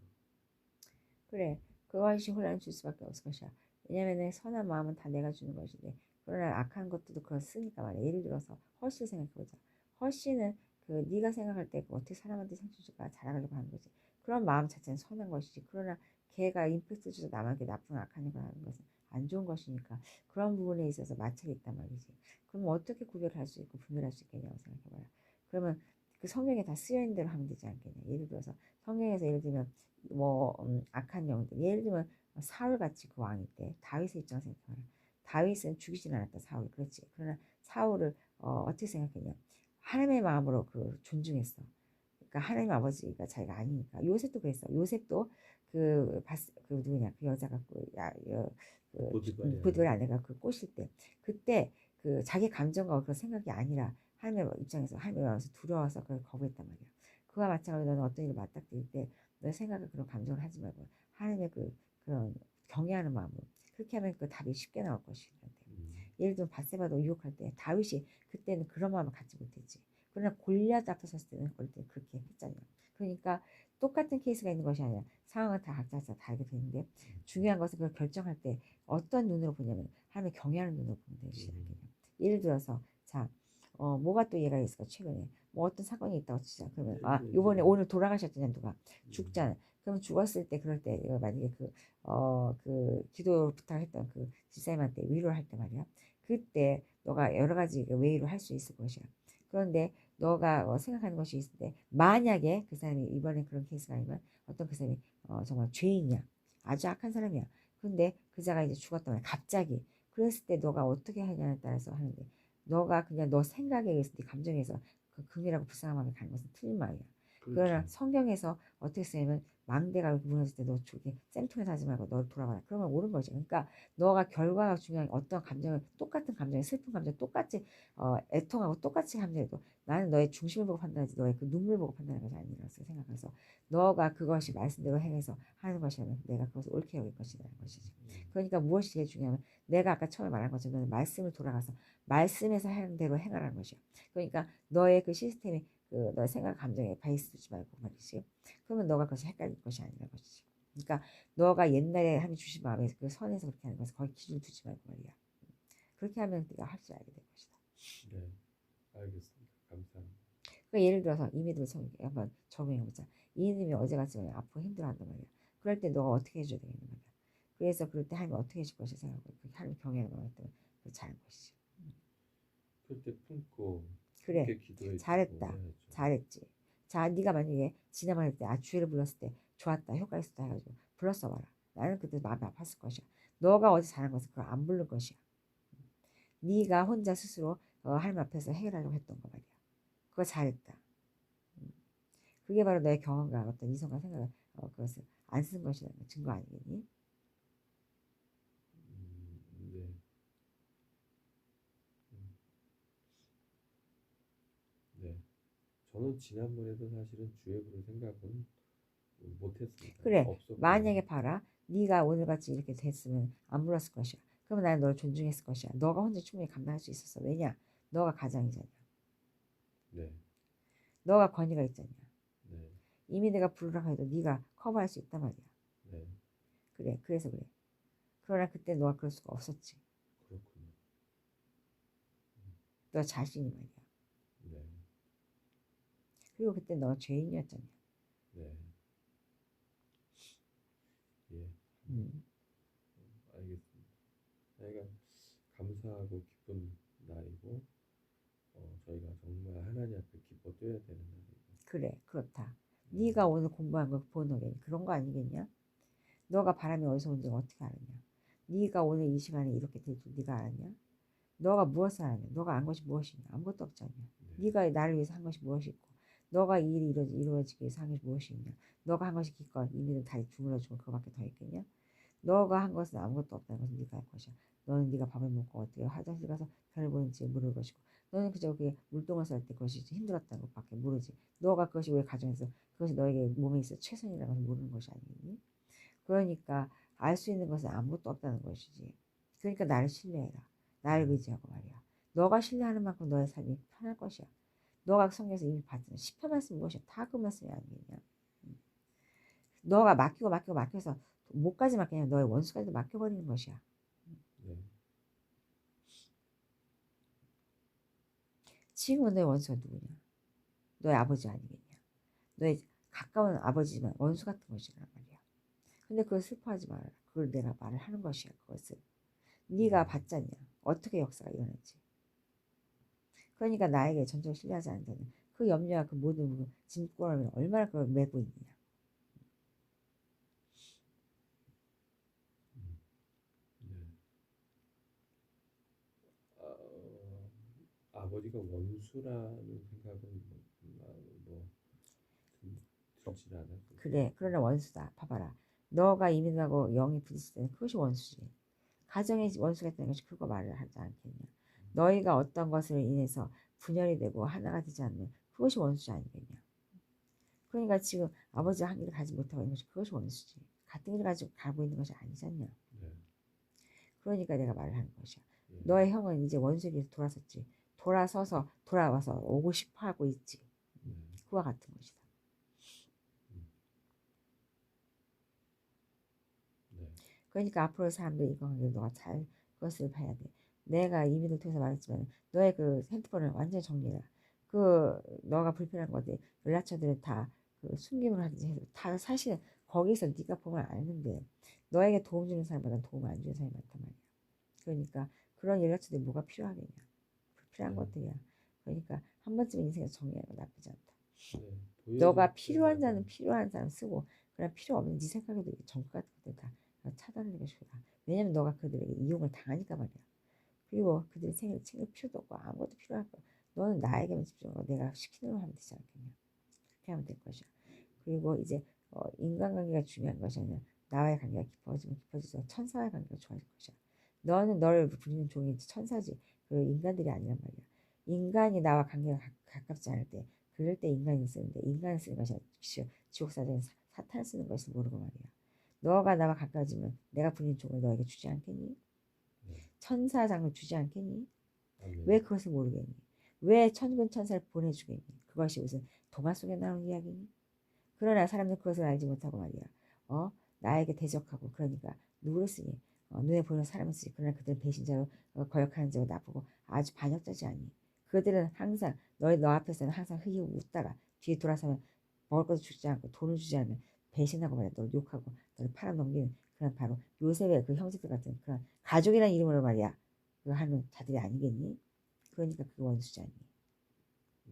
그래. 그것이 혼란을 줄 수밖에 없을 것이야. 왜냐면은 선한 마음은 다 내가 주는 것인데 그러나 악한 것들도 그걸 쓰니까 말이야. 예를 들어서 허씨 생각해보자. 허씨는 그 네가 생각할 때 어떻게 사람한테 상처 줄까 잘하려고 하는 거지. 그런 마음 자체는 선한 것이지. 그러나 걔가 임팩트 줘서 남에게 나쁜 악한 걸 하는 것은 안 좋은 것이니까 그런 부분에 있어서 마찰이 있단 말이지. 그럼 어떻게 구별할 수 있고 분별할 수 있겠냐고 생각해봐라. 그러면 그 성경에 다 쓰여 있는 대로 하면 되지 않겠냐. 예를 들어서 성경에서 예를 들면 뭐 악한 영들 예를 들면 사울 같이 그 왕일 때 다윗의 입장을 생각해봐라. 다윗은 죽이진 않았다 사울 그렇지. 그러나 사울을 어떻게 생각했냐. 하나님의 마음으로 그 존중했어. 그러니까 하나님 아버지가 자기가 아니니까. 요셉도 그랬어. 요셉도 그 누구냐 그 여자가 보디발의 보디발 아내가 그 꼬실 때 그때 그 자기 감정과 그 생각이 아니라 하나님의 입장에서 하나님의 마음에서 두려워서 그걸 거부했단 말이야. 그와 마찬가지로 너는 어떤 일을 맞닥뜨릴 때 너의 생각을 그런 감정을 하지 말고 하나님의 그런 경외하는 마음으로 그렇게 하면 그 답이 쉽게 나올 것이란데. 예를 들면 바세바도 유혹할 때 다윗이 그때는 그런 마음을 갖지 못했지. 그러나 골리앗 앞에 섰을 때는 그때 그렇게 했잖아요. 그러니까 똑같은 케이스가 있는 것이 아니라 상황은 다 각자 다르게 되는데 중요한 것은 그걸 결정할 때 어떤 눈으로 보냐면 하나님의 경외하는 눈으로 보면 되지 않겠냐. 예를 들어서 자 뭐가 또 예가 있을까 최근에 뭐 어떤 사건이 있다고 치자. 그러면 요번에 오늘 돌아가셨잖아요 누가 죽잖아. 그러면 죽었을 때 그럴 때 만약에 그 기도 부탁했던 그 집사님한테 위로를 할 때 말이야. 그때 너가 여러 가지 웨이로 할 수 있을 것이야. 그런데 너가 생각하는 것이 있을 때 만약에 그 사람이 이번에 그런 케이스가 아니면 어떤 그 사람이 정말 죄인이야. 아주 악한 사람이야. 근데 그자가 이제 죽었단 말이야. 갑자기. 그랬을 때 너가 어떻게 하냐에 따라서 하는데 너가 그냥 너 생각에 의해서 네 감정에서 그 긍휼하고 불쌍한 마음에 가는 것은 틀린 말이야. 그러나 그렇죠. 성경에서 어떻게 쓰냐면 망대가 무너질 때 너 저기 쌤통에 사지 말고 너 돌아가라. 그러면 옳은 거지. 그러니까 너가 결과가 중요한 어떤 감정을 똑같은 감정을 슬픈 감정 똑같이 애통하고 똑같이 감정해도 나는 너의 중심을 보고 판단하지 너의 그 눈물 보고 판단하는 것이 아니라고 생각해서 너가 그것이 말씀대로 행해서 하는 것이라면 내가 그것을 옳게 여길 것이라는 것이지. 그러니까 무엇이 제일 중요하면 내가 아까 처음에 말한 것처럼 너는 말씀을 돌아가서 말씀에서 하는 대로 행하라는 것이야. 그러니까 너의 그 시스템이 너의 생각 감정에 바이스 두지 말고 말이지. 그러면 너가 그것이 헷갈릴 것이 아니라 것이지. 그러니까 너가 옛날에 하나님 주신 마음에 그 선에서 그렇게 하는 것을 거기 기준을 두지 말고 말이야. 그렇게 하면 네가 할 줄 알게 될 것이다. 네, 알겠습니다. 감사합니다. 그러니까 예를 들어서 이 믿음을 한번 적용해보자. 이 믿음이 어제같이 아프고 힘들어한단 말이야. 그럴 때 너가 어떻게 해줘야 되겠는 말이야. 그래서 그럴 때 하나님 어떻게 해줄 것이 생각하고 그렇게 하나님 경외하는 마음을 때문에 잘한 것이지. 그때 품고 그래. 함께 기도해주고 잘했다. 해야죠. 잘했지. 자, 네가 만약에 지나갈 때 주일을 불렀을 때 좋았다. 효과 있었다 해가지고 불렀어 봐라. 나는 그때 마음이 아팠을 것이야. 너가 어제 잘한 것은 그걸 안 부른 것이야. 네가 혼자 스스로 하나님 앞에서 해결하려고 했던 거 말이야. 그거 잘했다. 그게 바로 너의 경험과 어떤 이성과 생각을 그것을 안 쓴 것이라는 증거 아니겠니? 네. 음, 네. 저는 지난번에도 사실은 주의 부를 생각은 못했습니다. 그래. 없었고요. 만약에 봐라. 네가 오늘같이 이렇게 됐으면 안 물었을 것이야. 그러면 나는 널 존중했을 것이야. 너가 혼자 충분히 감당할 수 있었어. 왜냐? 너가 가장이잖아. 네, 너가 권위가 있잖아. 네, 이미 내가 부르라고 해도 네가 커버할 수 있단 말이야. 네. 그래. 그래서 그래. 그러나 그때 너가 그럴 수가 없었지. 그렇군요. 너 자신이 말이야. 네, 그리고 그때 너 죄인이었잖아. 네. 예, 음. 알겠습니다. 저희가 감사하고 기쁜 날이고, 저희가 정말 하나님 앞에 기뻐 뛰어야 되는 날이고, 그래. 그렇다. 네, 네가 오늘 공부한 거 본어래. 그런 거 아니겠냐? 너가 바람이 어디서 온지 어떻게 알았냐? 네가 오늘 이 시간에 이렇게 될 줄 네가 알았냐? 너가 무엇을 하냐? 너가 한 것이 무엇이냐? 아무것도 없잖냐. 네, 네가 나를 위해서 한 것이 무엇이 있고, 너가 이 일이 이루어지기 위해서 한 것이 무엇이 있냐? 너가 한 것이 기껏 이미를 다리 주물러주고 그거밖에 더 있겠냐? 너가 한 것은 아무것도 없다는 것은 네가 할 것이야. 너는 네가 밥을 먹고 어떻게 화장실 가서 별을 보는지 모를 것이고, 너는 그저 그게 물동을 쌀 때 그것이 힘들었다는 것밖에 모르지. 너가 그것이 왜 가정에서 그것이 너에게 몸에 있어 최선이라는 것을 모르는 것이 아니니? 그러니까 알 수 있는 것은 아무것도 없다는 것이지. 그러니까 나를 신뢰해라. 나를 의지하고 말이야. 너가 신뢰하는 만큼 너의 삶이 편할 것이야. 너가 성경에서 이미 봤잖아. 10편 말씀 무엇이야? 다 그 말씀이 아니겠냐. 너가 맡겨서 목까지 맡기냐 너의 원수까지도 맡겨버리는 것이야. 네, 지금은 너의 원수가 누구냐? 너의 아버지 아니겠냐? 너의 가까운 아버지지만 원수 같은 것이란 말이야. 근데 그걸 슬퍼하지 말아라. 그걸 내가 말을 하는 것이야. 그것을. 네가 봤잖냐. 어떻게 역사가 일어났지. 그러니까 나에게 전적으로 신뢰하지 않는다는 그 염려와 그 모든 그 짐꾸러미를 얼마나 그걸 메고 있느냐. 네. 아버지가 원수라는 생각은 들질 않았어요. 그래. 그러나 원수다. 봐봐라. 너가 이민하고 영이 부딪힐 때는 그것이 원수지. 가정의 원수가 있다는 것이 그거 말을 하지 않겠냐. 너희가 어떤 것을 인해서 분열이 되고 하나가 되지 않는 그것이 원수지 아니겠냐. 그러니까 지금 아버지가 한 길을 가지 못하고 있는 것이 그것이 원수지. 같은 길을 가지고 가고 있는 것이 아니잖냐. 네, 그러니까 내가 말을 하는 것이야. 예, 너의 형은 이제 원수에게서 돌아섰지. 돌아서서 돌아와서 오고 싶어 하고 있지. 네, 그와 같은 것이다. 네, 그러니까 앞으로 사람들이 이거 너가 잘 그것을 봐야 돼. 내가 이미를 통해서 말했지만 너의 그 핸드폰을 완전히 정리해라. 그 너가 불편한 것들 연락처들을 다그 숨김을 하든지 해서 다 사실 거기서 네가 보면 아는데 너에게 도움 주는 사람보다 도움 안 주는 사람이 많단 말이야. 그러니까 그런 연락처들이 뭐가 필요하겠냐. 불필요한 네, 것들이야. 그러니까 한 번쯤 인생에서 정리하는 건 나쁘지 않다. 네. 보여줄 너가 필요한 자는 때마다 필요한 사람 쓰고 그냥 필요 없는 네 생각에도 정보 같은 것들 다 차단하는 게 좋다. 왜냐면 너가 그들에게 이용을 당하니까 말이야. 그리고 그들의 생일을 챙길 필요도 없고 아무것도 필요할 거야. 너는 나에게만 집중하고 내가 시키는 걸 하면 되지 않겠냐. 그렇게 하면 될 것이야. 그리고 이제 인간관계가 중요한 것이 아니라 나와의 관계가 깊어지면 깊어질수록 천사와의 관계가 좋아질 것이야. 너는 너를 부리는 종이지 천사지 그 인간들이 아니란 말이야. 인간이 나와 관계가 가깝지 않을 때 그럴 때 인간이 쓰는데 인간을 쓰는 것이 지옥사자인 사탄을 쓰는 것을 모르고 말이야. 너가 나와 가까워지면 내가 부리는 종을 너에게 주지 않겠니? 네, 천사장을 주지 않겠니? 아멘. 왜 그것을 모르겠니? 왜 천군 천사를 보내주겠니? 그것이 무슨 동화 속에 나오는 이야기니? 그러나 사람들은 그것을 알지 못하고 말이야. 나에게 대적하고 그러니까 누구를 쓰니? 눈에 보이는 사람을 쓰지. 그러나 그들은 배신자로 거역하는 자고 나쁘고 아주 반역자지 않니? 그들은 항상 너 앞에서는 항상 흐이고 웃다가 뒤에 돌아서면 먹을 것도 주지 않고 돈을 주지 않으면 배신하고 말이야. 너를 욕하고 너를 팔아넘기는 그런 바로 요셉의 그 형제들 같은 그런 가족이라는 이름으로 말이야. 그 하는 자들이 아니겠니? 그러니까 그 원수지 않니?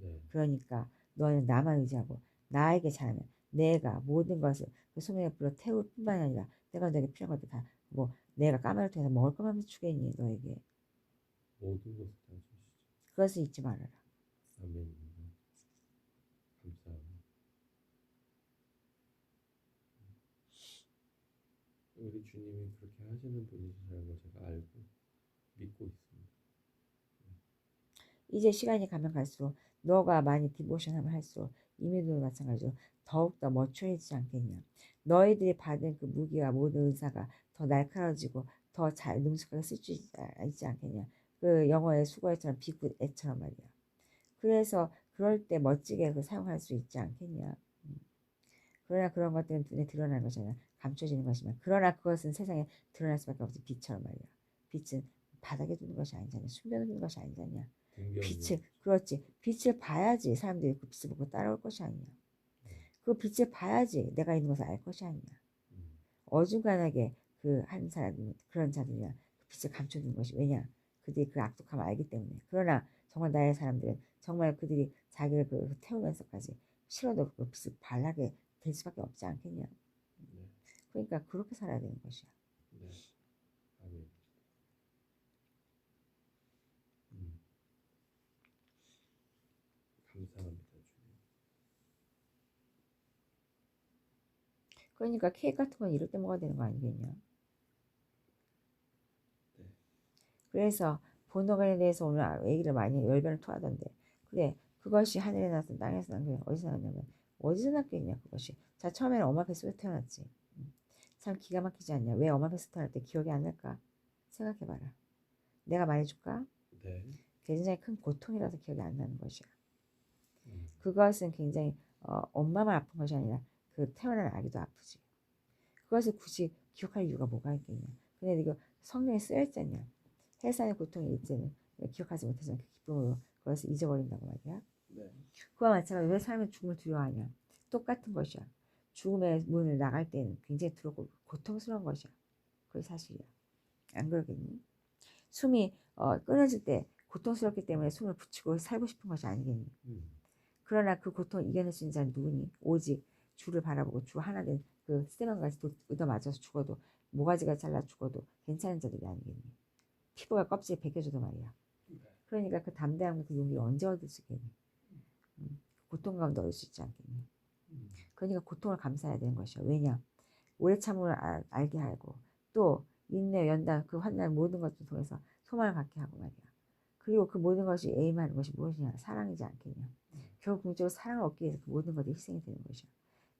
네, 그러니까 너는 나만 의지하고 나에게 잘하면 내가 모든 것을 그 소명에 불러 태울 뿐만 아니라 내가 너에게 필요한 것들 다 뭐 내가 까마귀를 통해서 먹을 것만 주겠니 너에게. 모든 것을 다 주시죠. 그것을 잊지 말아라. 아멘입니다. 감사합니다. 우리 주님이 그렇게 하시는 분이시라는 걸 제가 알고 믿고 있습니다. 이제 시간이 가면 갈수록 너가 많이 디보션하면 할수록 이민도 마찬가지로 더욱더 머추해지지 않겠냐. 너희들이 받은 그 무기와 모든 은사가 더 날카로워지고 더 잘 능숙하게 쓸 수 있지 않겠냐. 그 영어의 수거처럼 비굿애처럼 말이야. 그래서 그럴 때 멋지게 그 사용할 수 있지 않겠냐. 그러나 그런 것들은 눈에 드러나는 것이 아니라 감춰지는 것이면 그러나 그것은 세상에 드러날 수밖에 없지. 빛처럼 말이야. 빛은 바닥에 두는 것이 아니잖냐. 숨겨놓는 것이 아니잖냐. 빛을 그렇지. 빛을 봐야지 사람들이 그 빛을 보고 따라올 것이 아니냐. 그 빛을 봐야지 내가 있는 것을 알 것이 아니냐. 어중간하게 그 한 사람 그런 자들이야 그 빛을 감춰두는 것이 왜냐 그들이 그 악독함을 알기 때문에. 그러나 정말 나의 사람들은 정말 그들이 자기를 그 태우면서까지 싫어도 그 빛을 발하게 될 수밖에 없지 않겠냐. 그러니까 그렇게 살아야 되는 것이야. 네. 아멘. 감사합니다, 주님. 그러니까 케이크 같은 건 이럴 때 먹어야 되는 거 아니겠냐. 네. 그래서 본어간에 대해서 오늘 얘기를 많이 열변을 토하던데 그래 그것이 하늘에 나서 땅에서 난 거야. 어디서 났냐면 어디서 났겠냐 그것이. 자 처음에는 엄마 뱃속에 태어났지. 참 기가 막히지 않냐. 왜 엄마 뱃속에 태어날 때 기억이 안 날까 생각해봐라. 내가 말해줄까. 네. 굉장히 큰 고통이라서 기억이 안 나는 것이야. 그것은 굉장히 엄마만 아픈 것이 아니라 그 태어난 아기도 아프지. 그것을 굳이 기억할 이유가 뭐가 있겠냐. 근데 이거 성령이 쓰여있잖냐. 해산의 고통이 있지는 기억하지 못해서 그 기쁨으로 그것을 잊어버린다고 말이야. 네. 그와 마찬가지로 왜 사람이 죽음을 두려워하냐. 똑같은 것이야. 죽음의 문을 나갈 때는 굉장히 두렵고 고통스러운 것이야. 그게 사실이야. 안 그러겠니? 숨이 끊어질 때 고통스럽기 때문에 숨을 붙이고 살고 싶은 것이 아니겠니? 그러나 그 고통을 이겨낼 수 있는 자는 누구니? 오직 주를 바라보고 주 하나 된 그 스테반같이 얻어맞아서 죽어도 모가지가 잘라 죽어도 괜찮은 자들이 아니겠니? 피부가 껍질이 벗겨져도 말이야. 그러니까 그 담대함과 그 용기를 언제 얻을 수 있겠니? 고통 가운데 얻을 수 있지 않겠니? 그러니까 고통을 감사해야 되는 것이야. 왜냐? 오래 참음을 알게 하고 또 인내, 연단, 그 환난 모든 것을 통해서 소망을 갖게 하고 말이야. 그리고 그 모든 것이 에임하는 것이 무엇이냐? 사랑이지 않겠냐? 결국 궁극적으로 사랑을 얻기 위해서 그 모든 것이 희생이 되는 것이야.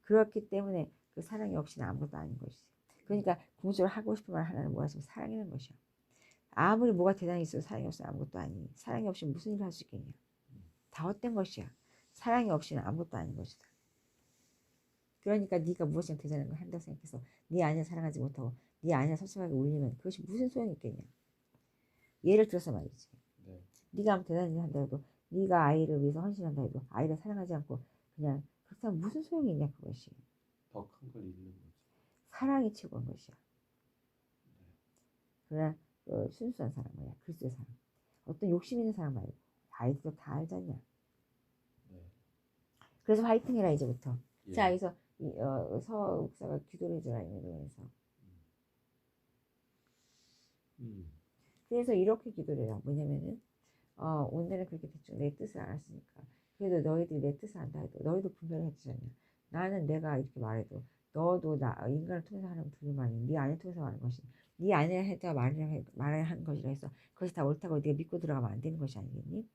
그렇기 때문에 그 사랑이 없이는 아무것도 아닌 것이지. 그러니까 궁극적으로 하고 싶은 말 하나는 뭐였으면 사랑이라는 것이야. 아무리 뭐가 대단히 있어도 사랑이 없으면 아무것도 아니니. 사랑이 없이는 무슨 일을 할 수 있겠냐. 다 헛된 것이야. 사랑이 없이는 아무것도 아닌 것이다. 그러니까 네가 무엇이나 대단한 걸 한다고 생각해서 네 아내를 사랑하지 못하고 네 아내를 섭섭하게 울리면 그것이 무슨 소용이 있겠냐. 예를 들어서 말이지. 네. 네가 아무 대단한 일을 한다 해도 네가 아이를 위해서 헌신한다 해도 아이를 사랑하지 않고 그냥 그렇게 하면 무슨 소용이 있냐 그것이. 더 큰 걸 잃는 거죠. 사랑이 최고인 것이야. 그러나 순수한 사랑 말이야. 그리스도의 사랑. 어떤 욕심 있는 사랑 말고 아이들도 다 알잖냐. 네. 그래서 화이팅 해라 이제부터. 예. 자 여기서 서 목사가 기도를 해줘라 이러면서. 그래서 이렇게 기도를 해요. 뭐냐면은 오늘은 그렇게 대충 내 뜻을 알았으니까 그래도 너희들이 내 뜻을 안다 해도 너희도 분별을 해주잖냐. 나는 내가 이렇게 말해도 너도 나 인간을 통해서 하는 불만이 네 안을 통해서 하는 것이 네 안에 해다 말을 하는 것이라 해서 그것이 다 옳다고 네가 믿고 들어가면 안 되는 것이 아니겠니?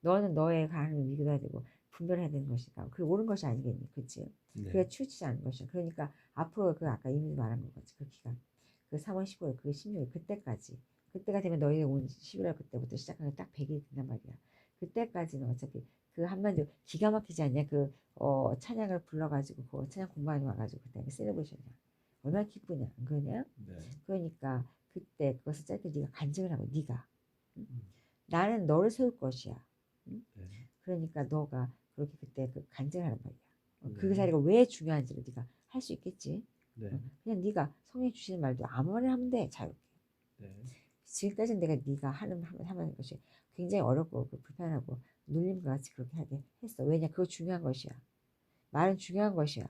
너는 너의 가능을 믿어야 되고 분별해야 되는 것이니까 그게 옳은 것이 아니겠니? 그치? 네. 그게 치우치지 않은 것이야. 그러니까 앞으로 그 아까 이미 말한 것 같이 그 기간 그 3월 15일 그 16일 그때까지 그때가 되면 너희 온 11월 그때부터 시작하는 딱 100일 된단 말이야. 그때까지는 어차피 그 한마디로 기가 막히지 않냐? 그 찬양을 불러가지고 그 찬양 공부하니 와가지고 그때 셀레브레이션이야. 얼마나 기쁘냐? 안 그러냐? 네. 그러니까 그때 그것을 짧게 네가 간증을 하고 네가 나는 너를 세울 것이야. 응? 네. 그러니까 너가 그렇게 그때 그 간증하란 말이야. 그 네. 자리가 왜 중요한지를 네가 할 수 있겠지. 네. 그냥 네가 성령이 주시는 말도 아무거나 하면 돼. 자유롭게. 네. 지금까지는 내가 네가 하는 것이 굉장히 어렵고 불편하고 눌림과 같이 그렇게 하게 했어. 왜냐? 그거 중요한 것이야. 말은 중요한 것이야.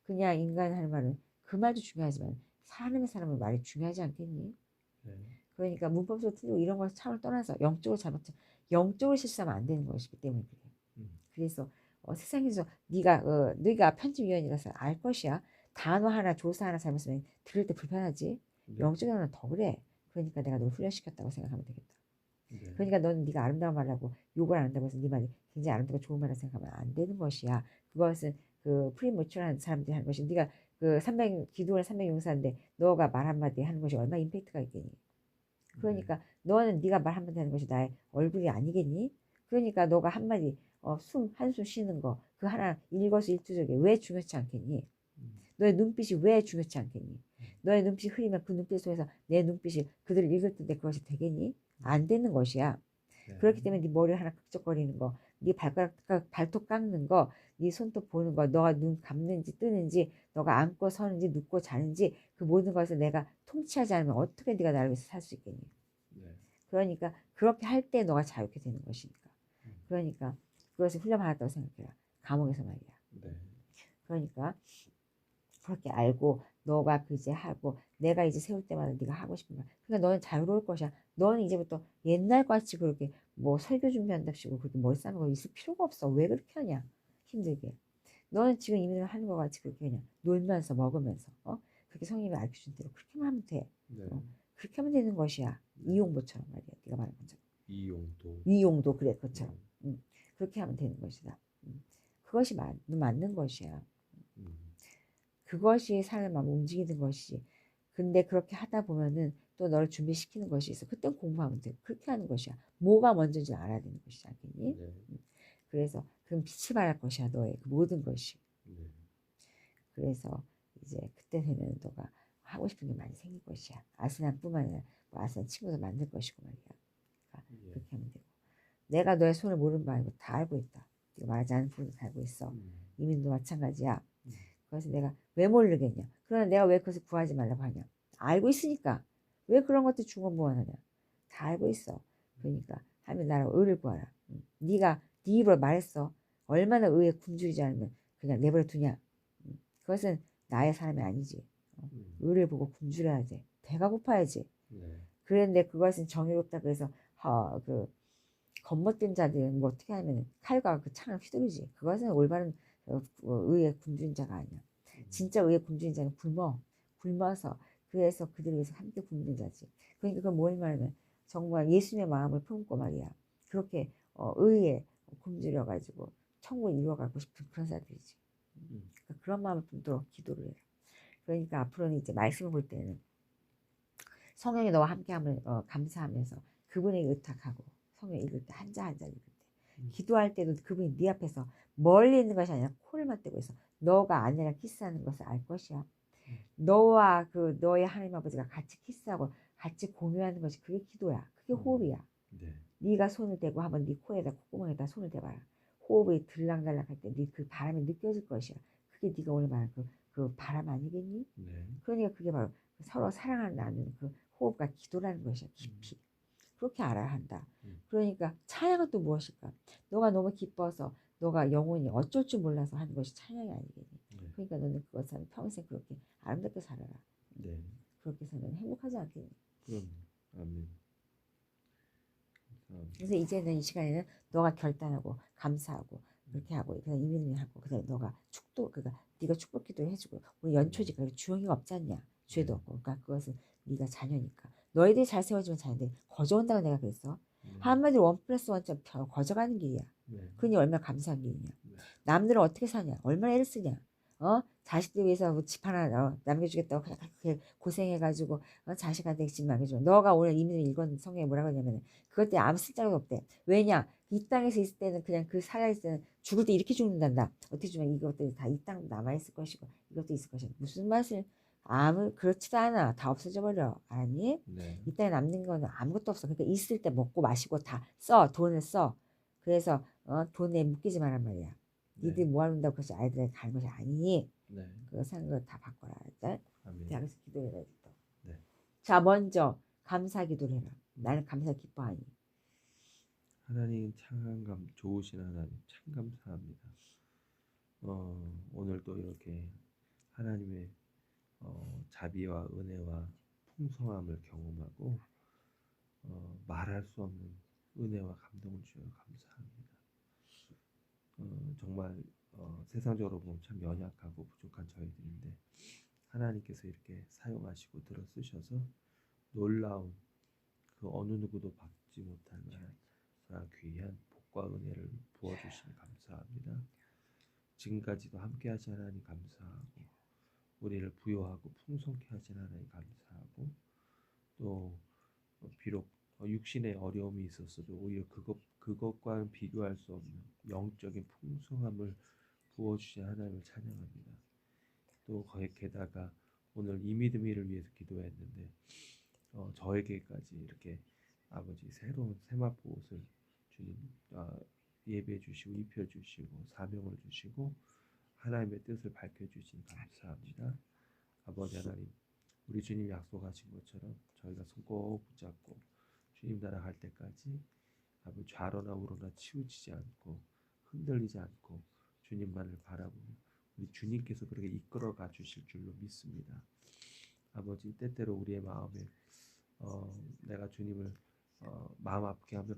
그냥 인간 하는 말은 그 말도 중요하지만 사람의 말이 중요하지 않겠니? 네. 그러니까 문법적으로 틀리고 이런 걸 차원을 떠나서 영적으로 실수하면 안 되는 것이기 때문에 그래요. 음. 그래서 세상에서 네가 편집위원이라서 알 것이야. 단어 하나 조사 하나 잘못쓰면 들을 때 불편하지. 네. 영적으로는 더 그래. 그러니까 내가 널 훈련시켰다고 생각하면 되겠다. 네. 그러니까 너는 네가 아름다운 말하고 욕을 안 한다고 해서 네 말이 굉장히 아름답고 좋은 말이라고 생각하면 안 되는 것이야. 그것은 그 프리머추얼한 사람들이 하는 것이 네가 그 기도를 300용사인데 너가 말 한마디 하는 것이 얼마나 임팩트가 있겠니. 그러니까 너는 네가 말 한마디 하는 것이 나의 얼굴이 아니겠니? 그러니까 너가 한마디 한숨 쉬는 거 그 하나 일거수일투족에 왜 중요치 않겠니? 너의 눈빛이 왜 중요치 않겠니? 너의 눈빛이 흐리면 그 눈빛 속에서 내 눈빛이 그들을 읽을 텐데 그것이 되겠니? 안 되는 것이야. 네. 그렇기 때문에 네 머리 하나 극적거리는 거, 네 발톱 깎는 거, 네 손톱 보는 거, 너가 눈 감는지 뜨는지, 너가 앉고 서는지 눕고 자는지 그 모든 것을 내가 통치하지 않으면 어떻게 네가 나를 위해서 살 수 있겠니? 네. 그러니까 그렇게 할 때 너가 자유롭게 되는 것이니까. 음. 그러니까 그것을 훈련받았다고 생각해라. 감옥에서 말이야. 네. 그러니까 그렇게 알고 너가 이제 하고 내가 이제 세울 때마다 네가 하고 싶은 거야. 그러니까 너는 자유로울 것이야. 너는 이제부터 옛날 같이 그렇게 뭐 설교 준비한답시고 그렇게 머리 싸는 거 있을 필요가 없어. 왜 그렇게 하냐? 힘들게. 너는 지금 이미 하는 것 같이 그렇게 그냥 놀면서 먹으면서 그렇게 성님이 알려준 대로 그렇게만 하면 돼. 네. 그렇게 하면 되는 것이야. 네. 이용도처럼 말이야. 네가 말한 것처럼. 이용도. 이용도 그래 그것처럼. 그렇게 하면 되는 것이다. 그것이 맞는 것이야. 음. 그것이 사람의 마음을 움직이는 것이지. 근데 그렇게 하다 보면은 또 너를 준비시키는 것이 있어. 그땐 공부하면 돼. 그렇게 하는 것이야. 뭐가 먼저인지 알아야 되는 것이지 않겠니? 네. 그래서 그건 빛이 발할 것이야. 너의 그 모든 것이. 네. 그래서 이제 그때 되면 너가 하고 싶은 게 많이 생길 것이야. 아스날뿐만 아니라 뭐 아스날 친구도 만들 것이고 말이야. 그러니까 예. 그렇게 하면 되고. 내가 너의 손을 모르는 바 아니고 다 알고 있다. 네가 말하지 않은 부분도 다 알고 있어. 이민도 마찬가지야. 그래서 내가 왜 모르겠냐. 그러나 내가 왜 그것을 구하지 말라고 하냐. 알고 있으니까. 왜 그런 것들 중언부언하냐. 다 알고 있어. 그러니까 하면 나라고 의를 구하라. 네가 네 입으로 말했어. 얼마나 의에 굶주리지 않으면 그냥 내버려 두냐. 그것은 나의 사람이 아니지. 의를 보고 굶주려야 돼. 배가 고파야지. 네. 그런데 그것은 정의롭다 그래서 그 겉멋된 자들은 뭐 어떻게 하면 칼과 그 창을 휘두르지. 그것은 올바른 의에 굶주린 자가 아니야. 진짜 의에 굶주린 자는 굶어서 그래서 그들을 위해서 함께 굶는 자지. 그러니까 그건 뭘 말하면 정말 예수님의 마음을 품고 말이야. 그렇게 의에 굶주려 가지고 천국을 이루어가고 싶은 그런 자들이지. 그러니까 그런 마음을 품도록 기도를 해라. 그러니까 앞으로는 이제 말씀을 볼 때는 성령이 너와 함께함을 감사하면서 그분에게 의탁하고 성경 읽을 때 한자 한자 읽을 때 기도할 때도 그분이 네 앞에서 멀리 있는 것이 아니라 코를 맞대고 있어. 너가 아내랑 키스하는 것을 알 것이야. 너와 너의 하나님 아버지가 같이 키스하고 같이 공유하는 것이 그게 기도야. 그게 호흡이야. 네. 네가 손을 대고 한번 네 코에다 콧구멍에다 손을 대봐라. 호흡이 들락날락 할 때 네 그 바람이 느껴질 것이야. 그게 네가 오늘 말한 그 바람 아니겠니? 네. 그러니까 그게 바로 서로 사랑하는 그 호흡과 기도라는 것이야. 깊이. 그렇게 알아야 한다. 그러니까 찬양은 또 무엇일까? 너가 너무 기뻐서 너가 영혼이 어쩔 줄 몰라서 하는 것이 찬양이 아니겠니? 네. 그러니까 너는 그것을 평생 그렇게 아름답게 살아라. 네. 그렇게 살면 행복하지 않겠니? 그럼 아멘. 감사합니다. 그래서 이제는 이 시간에는 너가 결단하고 감사하고 그렇게 하고 그다음 이민을 하고 그다음에 너가 그러니까 네가 축복 기도를 해주고 우리 연초지가 주영이가 없지 않냐? 죄도 없고 그러니까 그것은 네가 자녀니까 너희들이 잘 세워지면 자녀들이 거저온다고 내가 그랬어. 한마디로 1+1 거저가는 길이야. 네. 그니 얼마나 감사한 길이냐. 네. 남들은 어떻게 사냐. 얼마나 애를 쓰냐. 자식들 위해서 집 하나 남겨주겠다고 그렇게 고생해가지고 자식한테 집 남겨주고 너가 오늘 이민을 읽은 성경에 뭐라고 하냐면 그것 때문에 아무 쓸데가 없대. 왜냐 이 땅에서 있을 때는 그냥 그 살아있을 때는 죽을 때 이렇게 죽는단다. 어떻게 주면 이것들이 다 이 땅도 남아있을 것이고 이것도 있을 것이고 무슨 맛을 아무 그렇지도 않아. 다 없어져 버려. 알았니? 네. 이 땅에 남는 거는 아무것도 없어. 그러니까 있을 때 먹고 마시고 다 써. 돈을 써. 그래서 돈에 묶이지 말란 말이야. 니들 모아놓는다고 그것이 아이들에게 가는 것이 아니니 네. 그거 사는 걸 다 바꿔라. 일단 아멘. 대학에서 기도해라. 또. 네. 자 먼저 감사 기도를 해라. 나는 감사 기뻐하니. 하나님 참 좋으신 하나님 참 감사합니다. 오늘 또 이렇게 하나님의 자비와 은혜와 풍성함을 경험하고 말할 수 없는 은혜와 감동을 주여 감사합니다. 정말 세상적으로 보면 참 연약하고 부족한 저희들인데 하나님께서 이렇게 사용하시고 들어 쓰셔서 놀라운 그 어느 누구도 받지 못할 만한 그런 귀한 복과 은혜를 부어주시니 감사합니다. 지금까지도 함께 하신 하나님 감사하고 우리를 부요하고 풍성케 하신 하나님 감사하고 또 비록 육신의 어려움이 있었어도 오히려 그것과는 비교할 수 없는 영적인 풍성함을 부어주신 하나님을 찬양합니다. 또 게다가 오늘 이미드미를 위해서 기도했는데 저에게까지 이렇게 아버지 새로운 세마포 옷을 주님 예배해 주시고 입혀 주시고 사명을 주시고 하나님의 뜻을 밝혀 주시니 감사합니다. 아버지 하나님, 우리 주님 약속하신 것처럼 저희가 손 꼭 붙잡고 주님 나라 갈 때까지 아버지 좌로나 우로나 치우치지 않고 흔들리지 않고 주님만을 바라보며 우리 주님께서 그렇게 이끌어가 주실 줄로 믿습니다. 아버지, 때때로 우리의 마음에 내가 주님을 마음 아프게 하면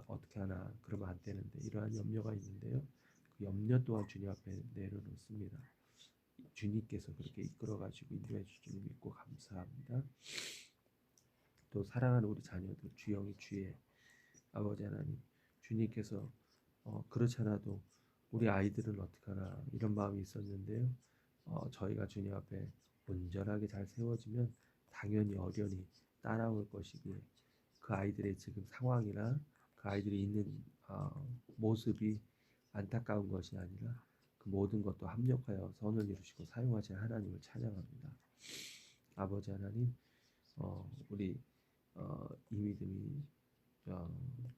어떻게 하나 그러면 안 되는데 이러한 염려가 있는데요. 그 염려 또한 주님 앞에 내려놓습니다. 주님께서 그렇게 이끌어가시고 인도해 주시는 믿고 감사합니다. 또 사랑하는 우리 자녀들 주영이 주의 아버지 하나님, 주님께서 그렇지 않아도 우리 아이들은 어떡하나 이런 마음이 있었는데요. 저희가 주님 앞에 온전하게 잘 세워지면 당연히 어련히 따라올 것이기에 그 아이들의 지금 상황이나 그 아이들이 있는 모습이 안타까운 것이 아니라 그 모든 것도 합력하여 선을 이루시고 사용하신 하나님을 찬양합니다. 아버지 하나님, 우리 이미듬이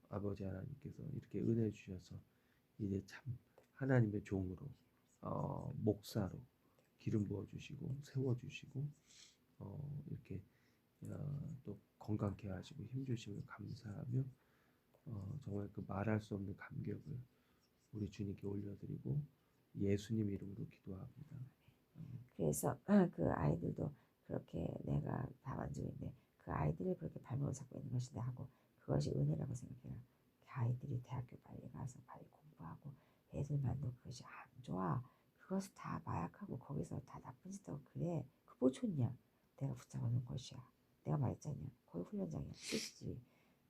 아버지 하나님께서 이렇게 은혜 주셔서 이제 참 하나님의 종으로 목사로 기름 부어 주시고 세워 주시고 이렇게 또 건강케 하시고 힘 주시며 감사하며 정말 그 말할 수 없는 감격을 우리 주님께 올려드리고 예수님 이름으로 기도합니다. 그래서 그 아이들도 그렇게 내가 다 만지는데 그 아이들이 그렇게 발목을 잡고 있는 것이다 하고 그것이 은혜라고 생각해요. 아이들이 대학교 빨리 가서 빨리 공부하고 애들만도 그것이 안 좋아. 그것을 다 마약하고 거기서 다 나쁜 짓 하고 그래. 그 뭐 좋냐. 내가 붙잡아 놓은 것이야. 내가 말했잖냐. 거기 훈련장이야. CCTV.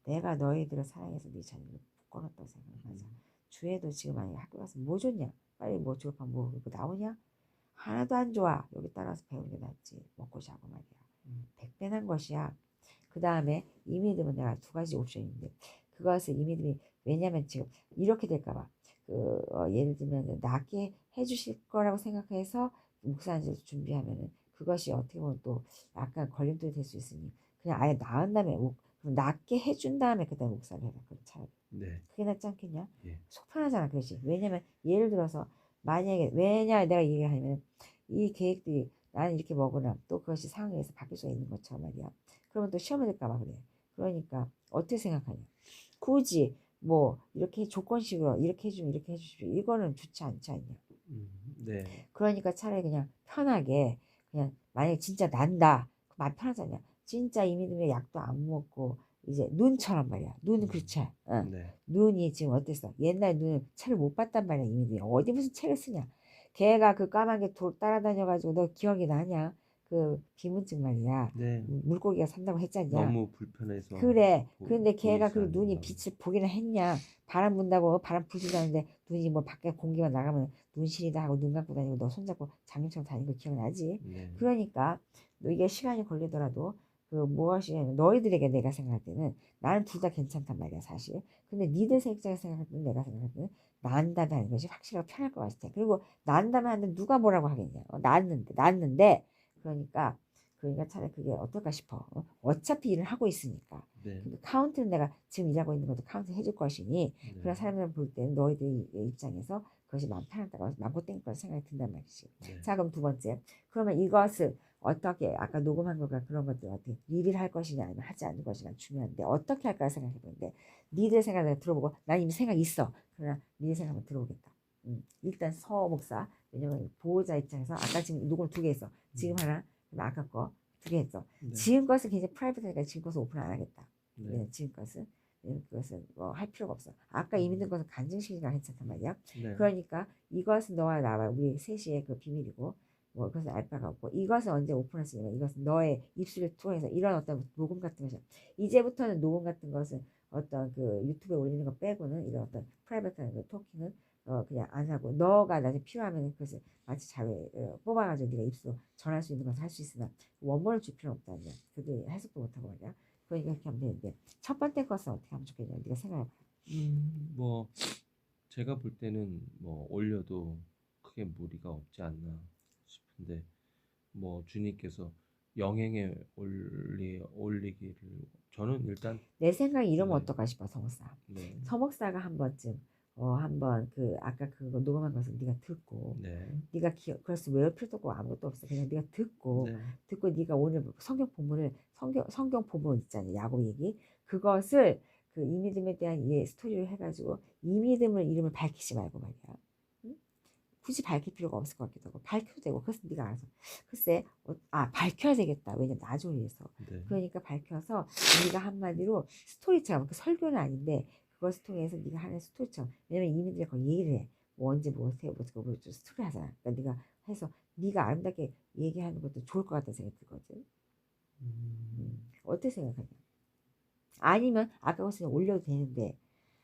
내가 너희들을 사랑해서 네 자녀를 묶어놨다고 생각하자. 주애도 지금 만약에 학교 가서 뭐 좋냐. 빨리 뭐 졸업하면 뭐 나오냐. 하나도 안 좋아. 여기 따라서 배우는 게 낫지. 먹고 자고 말이야. 백배난 것이야. 그 다음에 이미듬은 내가 두 가지 옵션이 있는데 그것을 이미듬이 왜냐면 지금 이렇게 될까봐 예를 들면 낫게 해주실 거라고 생각해서 목사한테 준비하면은 그것이 어떻게 보면 또 약간 걸림돌이 될 수 있으니 그냥 아예 나은 다음에 낫게 해준 다음에 그다음에 목사를 해라. 그럼 차라리 그게 낫지 않겠냐? 예. 속 편하잖아. 그렇지. 왜냐면 예를 들어서 만약에 왜냐 내가 얘기하면 이 계획들이 나는 이렇게 먹으나 또 그것이 상황에서 바뀔 수가 있는 것처럼 말이야. 그러면 또 시험을 될까봐 그래. 그러니까 어떻게 생각하냐. 굳이 뭐 이렇게 조건식으로 이렇게 해주면 이렇게 해주십시오. 이거는 좋지 않지 않냐. 네. 그러니까 차라리 그냥 편하게 그냥 만약에 진짜 난다. 마음 편하잖냐. 진짜 이미듬의 약도 안 먹고 이제 눈처럼 말이야. 눈 그렇지. 응. 네. 눈이 지금 어땠어? 옛날 눈은 책을 못 봤단 말이야. 이미듬이 어디 무슨 책을 쓰냐. 걔가 그 까만 게 따라다녀가지고 너 기억이 나냐? 그 비문증 말이야. 네. 물고기가 산다고 했잖냐. 너무 불편해서. 그래. 그런데 걔가 그 보이지 눈이 않는다고. 빛을 보기는 했냐. 바람 분다고 바람 불지도 않는데 눈이 뭐 밖에 공기가 나가면 눈시리다 하고 눈 감고 다니고 너 손잡고 장님처럼 다니는 거 기억나지? 네. 그러니까 이게 시간이 걸리더라도 그 무엇이 너희들에게 내가 생각할 때는 나는 둘 다 괜찮단 말이야 사실. 근데 니들 입장에서 생각할 때는 내가 생각할 때는 낳는다면 하는 것이 확실하고 편할 것 같아. 그리고 낳는다면 하는데 누가 뭐라고 하겠냐. 낳았는데 그러니까 차라리 그게 어떨까 싶어. 어차피 일을 하고 있으니까. 네. 카운트는 내가 지금 일하고 있는 것도 카운트 해줄 것이니 네. 그런 사람들 볼 때는 너희들 입장에서 그것이 마음 편하다고 마음고 땡길 거라 생각이 든단 말이지. 네. 자 그럼 두 번째. 그러면 이것을 어떻게 아까 녹음한 것과 그런 것들 어떻게 리뷰를 것이냐 아니면 하지 않는 것이냐 중요한데 어떻게 할까 생각해 보는데 니들 생각을 들어보고 난 이미 생각 있어. 그러나 니들 생각 한번 들어보겠다. 일단 서 목사 왜냐면 보호자 입장에서 아까 지금 녹음 두 개 있어. 지금 하나 그럼 아까 거 두 개 했어. 네. 지금 것은 굉장히 프라이빗하니까 지금 것은 오픈 안 하겠다. 네. 지금 것은 그것은 뭐 할 필요가 없어. 아까 이미 든 것은 간증식이라 했었단 말이야. 네. 그러니까 이것은 너와 나와 우리 셋이의 그 비밀이고 뭐 그것은 알 바가 없고 이것은 언제 오픈할 수 있냐. 이것은 너의 입술을 통해서 이런 어떤 녹음 같은 것이 이제부터는 녹음 같은 것은 어떤 그 유튜브에 올리는 거 빼고는 이런 어떤 프라이빗한 그 토킹은 그냥 안 하고 너가 나중에 필요하면 그것을 마치 자료 뽑아가지고 네가 입술로 전할 수 있는 것을 할 수 있으나 원본을 줄 필요는 없다는 거야. 그게 해석도 못하고 말이야. 그러니까 이렇게 하면 되는데 첫 번째 것은 어떻게 하면 좋겠냐. 네가 생각해봐. 뭐 제가 볼 때는 뭐 올려도 크게 무리가 없지 않나 싶은데 뭐 주님께서 영행에 올리기를 저는 일단 내 생각에 이러면 네. 어떨까 싶어. 서목사. 네. 서목사가 한 번쯤 한번 그 아까 그거 녹음한 것을 네가 듣고 네. 네가 그래서 외울 필요도 없고 아무것도 없어. 그냥 네가 듣고 네. 듣고 네가 오늘 성경 본문을 성경 본문 있잖아요. 야곱 얘기 그것을 그 이 믿음에 대한 스토리를 해가지고 이 믿음을 이름을 밝히지 말고 말이야. 응? 굳이 밝힐 필요가 없을 것 같기도 하고 밝혀도 되고 그래서 네가 알아서 글쎄 밝혀야 되겠다. 왜냐면 나중을 위해서. 네. 그러니까 밝혀서 네가 한마디로 스토리처럼 그 설교는 아닌데 그것을 통해서 네가 하는 스토리처럼 왜냐면 이민들이 거기 얘기를 해. 뭐 언제 뭐 어떻게 뭐 스토리 하잖아. 그러니까 네가 해서 네가 아름답게 얘기하는 것도 좋을 것 같다는 생각이 들거든. 어떻게 생각하냐? 아니면 아까 것을 올려도 되는데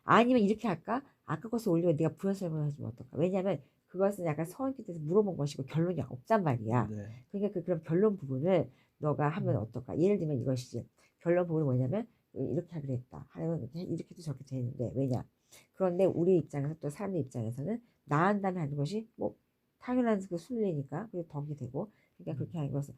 아니면 이렇게 할까? 아까 것을 올리고 네가 부연 설명을 해주면 어떨까? 왜냐하면 그것은 약간 서원기에서 물어본 것이고 결론이 없단 말이야. 네. 그러니까 그럼 결론 부분을 너가 하면 어떨까? 예를 들면 이것이지. 결론 부분은 뭐냐면 이렇게 하기로 했다. 하면 이렇게도 저렇게 되는데 왜냐? 그런데 우리 입장에서 또 사람들 입장에서는 나은 다음에 하는 것이 뭐 당연한 그 순리니까 그리고 덕이 되고 그러니까 그렇게 하는 것을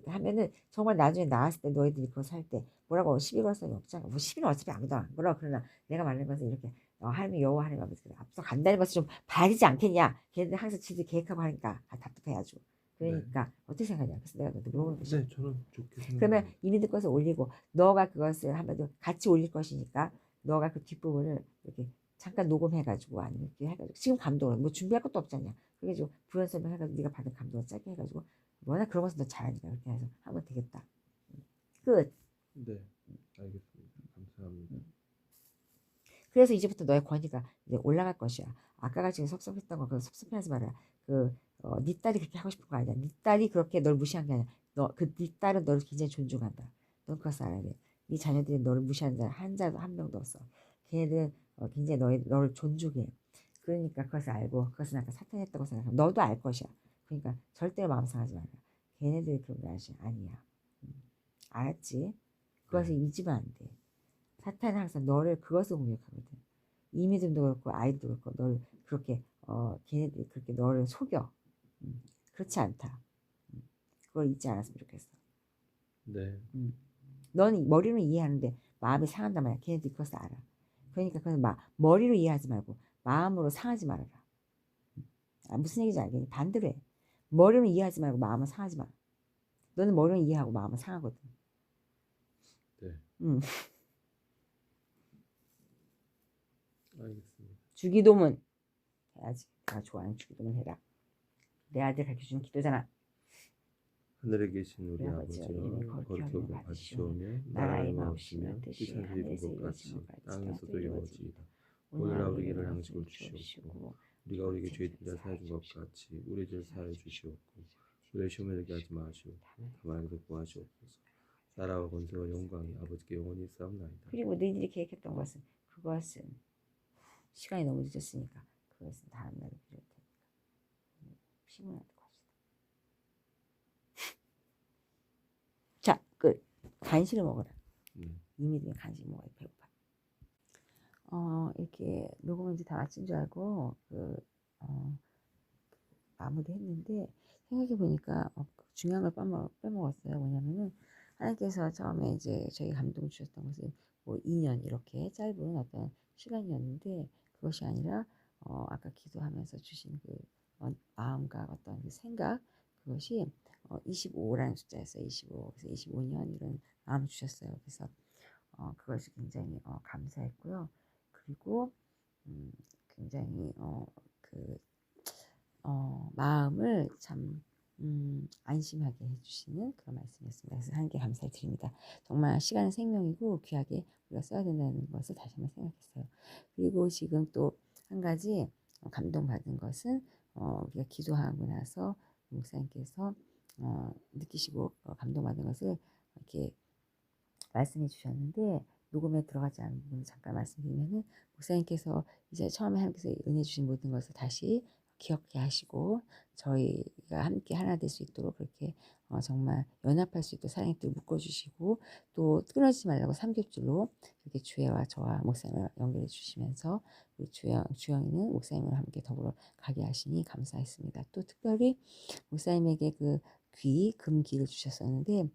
하면은 정말 나중에 나왔을 때 너희들이 그거 살 때 뭐라고 시비 걸 수는 없잖아. 뭐 시비는 어차피 아무도 안 걸어. 그러나 내가 말하는 것은 이렇게 하나님 여호와 하나님 아버지 앞서 간다는 것을 좀 봐야지 않겠냐. 걔네들 항상 지들 계획하고 하니까 답답해가지고. 그러니까 어떻게 생각하냐. 그래서 내가 너한테 물어보는 거지. 네, 저는 좋게 그러면 생각합니다. 이민들 것을 올리고 너가 그것을 한마디로 같이 올릴 것이니까 너가 그 뒷부분을 이렇게 잠깐 녹음해가지고 아니면 이렇게 해가지고 지금 감동을 뭐 준비할 것도 없잖냐. 그래가지고 부연 설명해가지고 네가 받은 감동을 짧게 해가지고 워낙 그런 것은 너 잘하니까 그렇게 해서 하면 되겠다. 끝. 네, 알겠습니다. 감사합니다. 그래서 이제부터 너의 권위가 이제 올라갈 것이야. 아까가 지금 섭섭했던 거 그거 섭섭해하지 마라. 네 딸이 그렇게 하고 싶은 거 아니야. 네 딸이 그렇게 널 무시한 게 아니야. 네 딸은 너를 굉장히 존중한다. 넌 그것을 알아야 돼. 네 자녀들이 너를 무시하는 자는 한 자도 한 명도 없어. 걔네들은 굉장히 너를 존중해. 그러니까 그것을 알고 그것은 아까 사탄이 했다고 생각하면 너도 알 것이야. 그러니까 절대로 마음 상하지 마라. 걔네들이 그런 거 아니야. 알았지? 그것을 잊으면 안 돼. 사탄은 항상 너를 그것을 공격하거든. 이미즘도 그렇고 아이도 그렇고 너를 그렇게 걔네들이 그렇게 너를 속여. 그렇지 않다. 그걸 잊지 않았으면 좋겠어. 네. 너는 머리로 이해하는데 마음이 상한단 말이야. 걔네들이 그것을 알아. 그러니까 그건 머리로 이해하지 말고 마음으로 상하지 말아라. 무슨 얘기인지 알겠니? 반대로 해. 머리로 이해하지 말고 마음은 상하지 마. 너는 머리로 이해하고 마음은 상하거든. 네. 알겠습니다. 주기도문 해야지. 내가 좋아하는 주기도문 해라. 내 아들 가르쳐주는 기도잖아. 하늘에 계신 우리 우리 아버지여 이름이 거룩히 거룩히 받으시오며 나라의 나라의 마옵시며 마옵시며 뜻이 뜻이 하늘에서 이룬 것 같이 이루어진 것 같이 땅에서도 이루어지이다. 오늘 오늘 우리에게 우리에게 양식을 양식을 주시옵고 우리가 우리에게 죄진 자 사해 준 것 같이 우리 죄를 사하여 주시옵고 우리의 시험에 들게 하지 마시옵고 다만 에서 구하시옵소서. 나라와 권세와 영광이 아버지께 영원히 싸움나이다. 그리고 너희들이 계획했던 것은 그것은 시간이 너무 늦었으니까 그것은 다음 날에 필요할 테니까 피곤할 것이다. 자, 끝. 간식을 먹어라. 이미 되면 간식 먹어야 배고파. 이렇게 녹음은 이제 다 마친 줄 알고 마무리했는데 생각해보니까 중요한 걸 빼먹었어요. 뭐냐면은 하나님께서 처음에 이제 저희 감동 주셨던 것은 뭐 2년 이렇게 짧은 어떤 시간이었는데 그것이 아니라 아까 기도하면서 주신 그 마음과 어떤 그 생각 그것이 25라는 숫자였어요. 25. 그래서 25년 이런 마음을 주셨어요. 그래서 그것이 굉장히 감사했고요. 그리고 굉장히 마음을 참 안심하게 해주시는 그런 말씀이었습니다. 그래서 하나님께 감사를 드립니다. 정말 시간은 생명이고 귀하게 우리가 써야 된다는 것을 다시 한번 생각했어요. 그리고 지금 또 한 가지 감동받은 것은 우리가 기도하고 나서 목사님께서 느끼시고 감동받은 것을 이렇게 말씀해 주셨는데, 녹음에 들어가지 않은 부분을 잠깐 말씀드리면은, 목사님께서 이제 처음에 하나님께서 은혜 주신 모든 것을 다시 기억해 하시고 저희가 함께 하나 될 수 있도록 그렇게 정말 연합할 수 있도록 사랑의 뜰 묶어주시고, 또 끊어지지 말라고 삼겹줄로 이렇게 주혜와 저와 목사님을 연결해 주시면서 우리 주영이는 목사님과 함께 더불어 가게 하시니 감사했습니다. 또 특별히 목사님에게 그 금귀를 주셨었는데,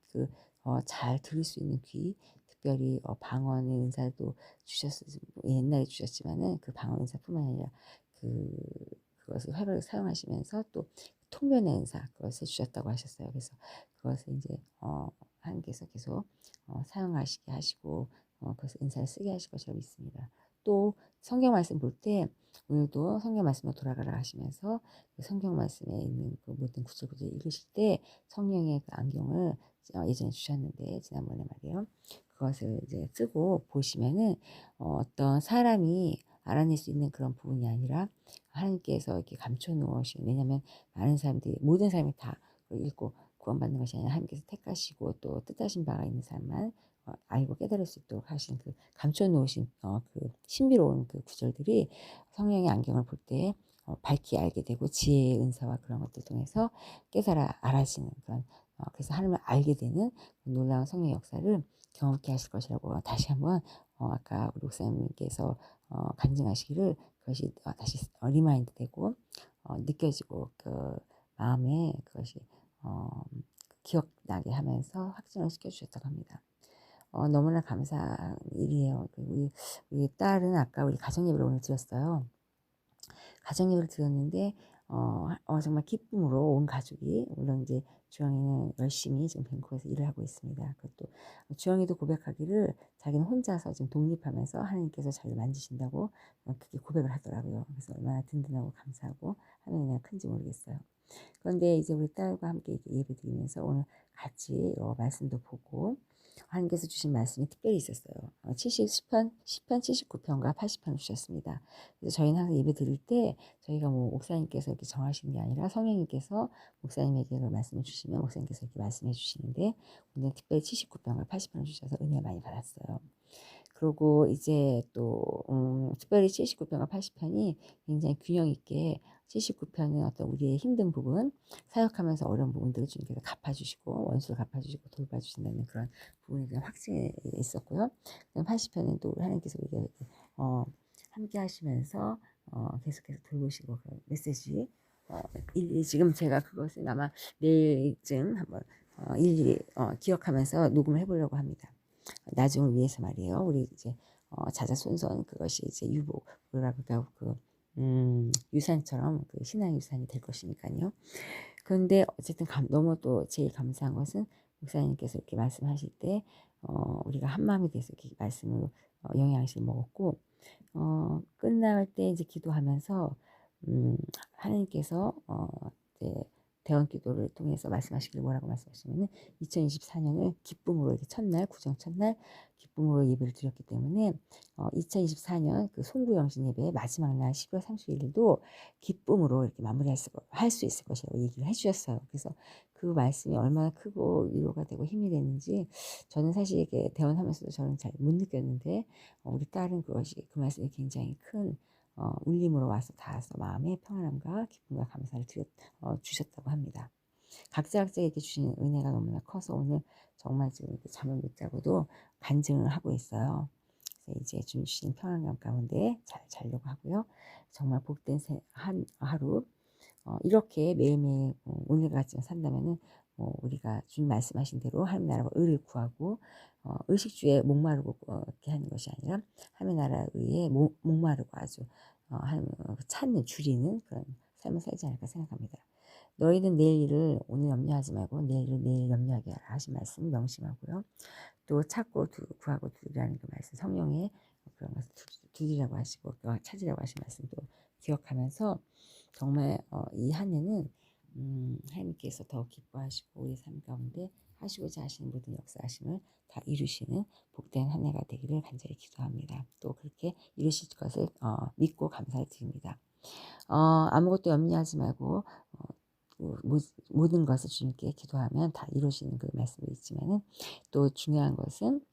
잘 들을 수 있는 귀, 특별히 방언의 은사도 옛날에 주셨지만은 그 방언 은사뿐만 아니라 그 그것을 활발하게 사용하시면서 또 통변의 은사 그것을 주셨다고 하셨어요. 그래서 그것을 이제 하나님께서 계속 사용하시게 하시고 그것을 은사를 쓰게 하실 것이라고 믿습니다. 또 성경 말씀 볼 때 오늘도 성경 말씀으로 돌아가라 하시면서 그 성경 말씀에 있는 그 모든 구절구절 읽으실 때 성령의 그 안경을 예전에 주셨는데, 지난번에 말이에요. 그것을 이제 쓰고 보시면은 어떤 사람이 알아낼 수 있는 그런 부분이 아니라 하나님께서 이렇게 감춰 놓으신, 왜냐하면 많은 사람들이, 모든 사람이 다 읽고 구원받는 것이 아니라 하나님께서 택하시고 또 뜻하신 바가 있는 사람만 알고 깨달을 수 있도록 하신 그 감춰 놓으신 그 신비로운 그 구절들이 성령의 안경을 볼 때 밝히 알게 되고 지혜의 은사와 그런 것들 통해서 깨달아 알아지는 그런 그래서 하나님을 알게 되는 놀라운 성령의 역사를 경험케 하실 것이라고 다시 한번 아까 우리 목사님께서 간증하시기를 그것이 다시 리마인드 되고 느껴지고 그 마음에 그것이 기억나게 하면서 확증을 시켜주셨다고 합니다. 너무나 감사한 일이에요. 우리 딸은 아까 우리 가정예배를 오늘 드렸어요. 가정예배를 드렸는데 정말 기쁨으로 온 가족이, 물론 이제 주영이는 열심히 지금 뱅콕에서 일을 하고 있습니다. 그것도 주영이도 고백하기를 자기는 혼자서 지금 독립하면서 하나님께서 자기를 만지신다고 그렇게 고백을 하더라고요. 그래서 얼마나 든든하고 감사하고 하나님이 큰지 모르겠어요. 그런데 이제 우리 딸과 함께 예배 드리면서 오늘 같이 말씀도 보고 하나님께서 주신 말씀이 특별히 있었어요. 10편 79편과 80편을 주셨습니다. 그래서 저희는 항상 예배 드릴 때 저희가 뭐 목사님께서 이렇게 정하시는 게 아니라 성령님께서 목사님에게 그 말씀을 주시면 목사님께서 이렇게 말씀해 주시는데, 오늘 특별히 79편과 80편을 주셔서 은혜 많이 받았어요. 그리고 이제 또 특별히 79편과 80편이 굉장히 균형 있게, 79편은 어떤 우리의 힘든 부분, 사역하면서 어려운 부분들을 주님께서 갚아주시고 원수를 갚아주시고 돌봐주신다는 그런 부분에 대한 확증이 있었고요. 80편은 또 하나님께서 우리가 함께 하시면서 계속해서 돌보시고 그런 메시지 일일이 지금 제가 그것을 아마 내일쯤 한번 일일이 기억하면서 녹음을 해보려고 합니다. 나중을 위해서 말이에요. 우리 이제 자자손손 그것이 이제 유복 뭐랄까 유산처럼 그 신앙 유산이 될 것이니까요. 그런데 어쨌든 너무 또 제일 감사한 것은 목사님께서 이렇게 말씀하실 때 우리가 한 마음이 돼서 이렇게 말씀을 영양실 먹었고 끝날 때 이제 기도하면서 하나님께서 이제 대원 기도를 통해서 말씀하시길 뭐라고 말씀하시면은 2024년을 기쁨으로 이렇게 구정 첫날 기쁨으로 예배를 드렸기 때문에 2024년 그 송구영신 예배 마지막 날 12월 31일도 기쁨으로 이렇게 할 수 있을 것이라고 얘기를 해주셨어요. 그래서 그 말씀이 얼마나 크고 위로가 되고 힘이 되는지 저는 사실 이게 대원하면서도 저는 잘 못 느꼈는데 우리 딸은 그 말씀이 굉장히 큰 울림으로 와서 닿아서 마음의 평안함과 기쁨과 감사를 주셨다고 합니다. 각자에게 주시는 은혜가 너무나 커서 오늘 정말 지금 잠을 못 자고도 간증을 하고 있어요. 그래서 이제 주신 평안감 가운데 잘 자려고 하고요. 정말 복된 하루 이렇게 매일매일 오늘같이 산다면은 우리가 주님 말씀하신 대로 하나님 나라와 의를 구하고 의식주에 목마르고 이렇게 하는 것이 아니라 하나님 나라 의에 목마르고 아주 찾는 줄이는 그런 삶을 살지 않을까 생각합니다. 너희는 내일 일을 오늘 염려하지 말고 내일 일을 내일 염려하게 하라 하신 말씀 명심하고요. 또 찾고 구하고 두드리라는 그 말씀, 성령의 그런 것을 두드리라고 하시고 찾으라고 하신 말씀도 기억하면서 정말 이 한 해는 하나님께서 더 기뻐하시고 우리 삶 가운데 하시고자 하시는 모든 역사하심을 다 이루시는 복된 한 해가 되기를 간절히 기도합니다. 또 그렇게 이루실 것을 믿고 감사드립니다. 아무것도 염려하지 말고 모든 것을 주님께 기도하면 다 이루시는 그 말씀이 있지만은 또 중요한 것은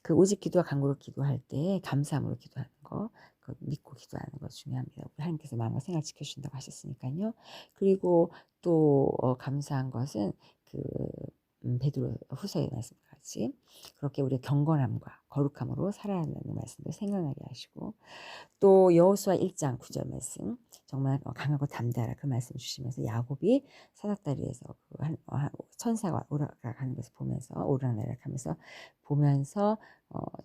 그 오직 기도와 간구로 기도할 때 감사함으로 기도하는 거, 그 믿고 기도하는 거 중요합니다. 우리 하나님께서 마음과 생각을 지켜주신다고 하셨으니까요. 그리고 또 감사한 것은 그 베드로 후서의 말씀같이 그렇게 우리의 경건함과 거룩함으로 살아야 한다는 말씀도 생각나게 하시고 또 여호수아 1장 9절 말씀 정말 강하고 담대하라 그 말씀 주시면서 야곱이 사닥다리에서 천사가 오락가는 것을 보면서 오르락내락 하면서 보면서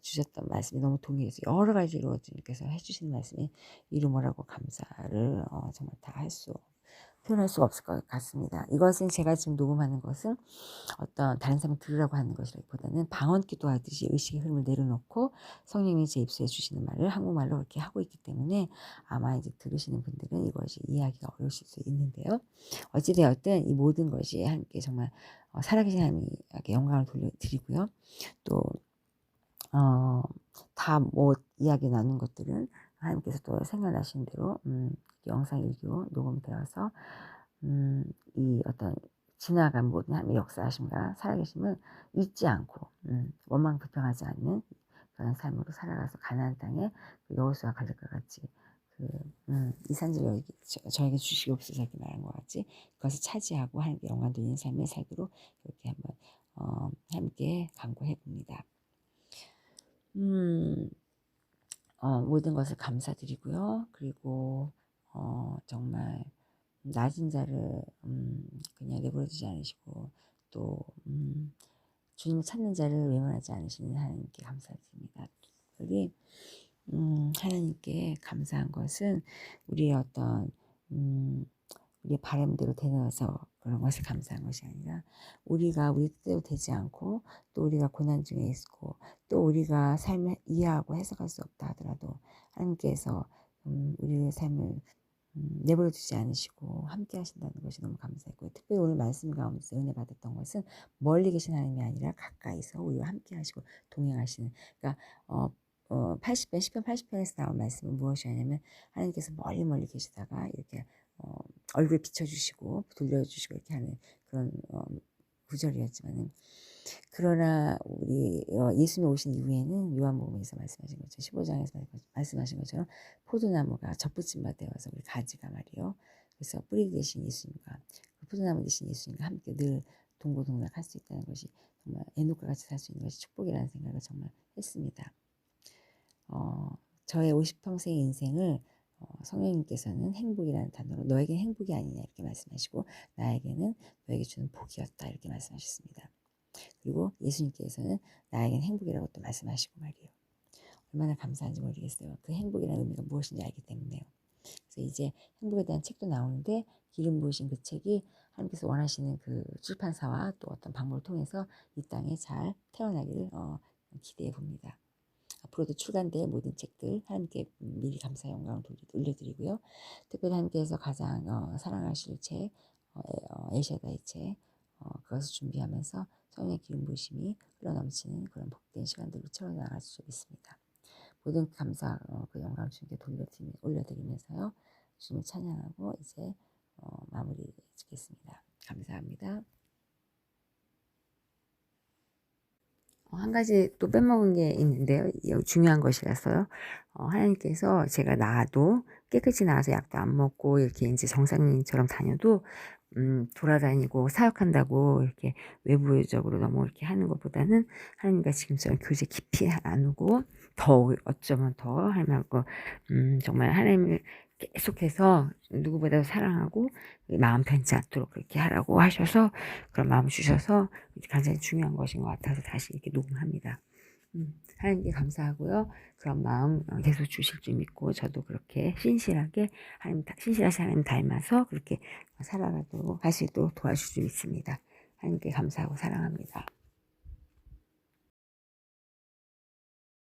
주셨던 말씀이 너무 동의해서 여러 가지로 주님께서 해주신 말씀이 이루므라고 감사를 정말 다 표현할 수가 없을 것 같습니다. 이것은 제가 지금 녹음하는 것은 어떤 다른 사람이 들으라고 하는 것이라기보다는 방언 기도하듯이 의식의 흐름을 내려놓고 성령이 제 입술에 주시는 말을 한국말로 그렇게 하고 있기 때문에 아마 이제 들으시는 분들은 이것이 이해하기가 어려우실 수 있는데요. 어찌되었든 이 모든 것이 하나님께 정말 살아계신 하나님께 영광을 돌려드리고요. 또 다 뭐 이야기 나눈 것들은 하나님께서 또 생각나신 대로 영상 일기로 녹음되어서 이 어떤 지나간 모든 하나님의 역사하심과 살아계심을 잊지 않고 원망 불평하지 않는 그런 삶으로 살아가서 가나안 땅에 그 여호수아 갈렙과 같이 그 이산지를 저에게 주시옵소서 이렇게 말한 것 같이 그것을 차지하고 하나님께 영광 돌리는 삶을 살도록 이렇게 한번 함께 간구해 봅니다. 모든 것을 감사드리고요. 그리고 정말 낮은 자를 그냥 내버려두지 않으시고 또 주님 찾는 자를 외면하지 않으시는 하나님께 감사드립니다. 특별히 하나님께 감사한 것은 우리의 어떤 우리의 바람대로 되어서 그런 것을 감사한 것이 아니라 우리가 우리 뜻대로 되지 않고 또 우리가 고난 중에 있고 또 우리가 삶을 이해하고 해석할 수 없다 하더라도 하나님께서 우리의 삶을 내버려 두지 않으시고 함께 하신다는 것이 너무 감사했고요. 특별히 오늘 말씀 가운데서 은혜 받았던 것은 멀리 계신 하나님이 아니라 가까이서 우리와 함께 하시고 동행하시는 그러니까 80편 10편 80편에서 나온 말씀은 무엇이냐면 하나님께서 멀리 계시다가 이렇게 얼굴 비춰주시고 돌려주시고 이렇게 하는 그런 구절이었지만은 그러나 우리 예수님 오신 이후에는 요한복음에서 말씀하신 것처럼 15장에서 말씀하신 것처럼 포도나무가 젖붙임 바 되어서 우리 가지가 말이요. 그래서 뿌리 되신 예수님과 그 포도나무 되신 예수님과 함께 늘 동고동락할 수 있다는 것이 정말 에녹과 같이 살 수 있는 것이 축복이라는 생각을 정말 했습니다. 저의 50평생 인생을 성령님께서는 행복이라는 단어로 너에게 행복이 아니냐 이렇게 말씀하시고 나에게는 너에게 주는 복이었다 이렇게 말씀하셨습니다. 그리고 예수님께서는 나에게는 행복이라고 또 말씀하시고 말이에요. 얼마나 감사한지 모르겠어요. 그 행복이라는 의미가 무엇인지 알기 때문에요. 그래서 이제 행복에 대한 책도 나오는데 기름 부으신 그 책이 하나님께서 원하시는 그 출판사와 또 어떤 방법을 통해서 이 땅에 잘 태어나기를 기대해 봅니다. 앞으로도 출간될 모든 책들 하나님께 미리 감사 영광을 올려드리고요. 특별히 하나님께서 가장 사랑하실 책 엘샤다의 책 그것을 준비하면서 성령의 기름 부으심이 흘러넘치는 그런 복된 시간들로 채워나갈 수 있습니다. 모든 감사 그 영광을 주님께 올려드리면서요. 주님을 찬양하고 이제 마무리 짓겠습니다. 감사합니다. 한 가지 또 빼먹은 게 있는데요. 중요한 것이라서요. 하나님께서 제가 나아도 깨끗이 나아서 약도 안 먹고 이렇게 이제 정상인처럼 다녀도 돌아다니고 사역한다고 이렇게 외부적으로 너무 이렇게 하는 것보다는 하나님과 지금처럼 교제 깊이 나누고 더 어쩌면 더 하나님하고 정말 하나님을 계속해서 누구보다도 사랑하고 마음 편치 않도록 그렇게 하라고 하셔서 그런 마음을 주셔서 굉장히 중요한 것인 것 같아서 다시 이렇게 녹음합니다. 하나님께 감사하고요. 그런 마음 계속 주실 줄 믿고 저도 그렇게 신실하게 신실하신 하나님 닮아서 그렇게 살아가도록 할 수 있도록 도와줄 줄 믿습니다. 하나님께 감사하고 사랑합니다.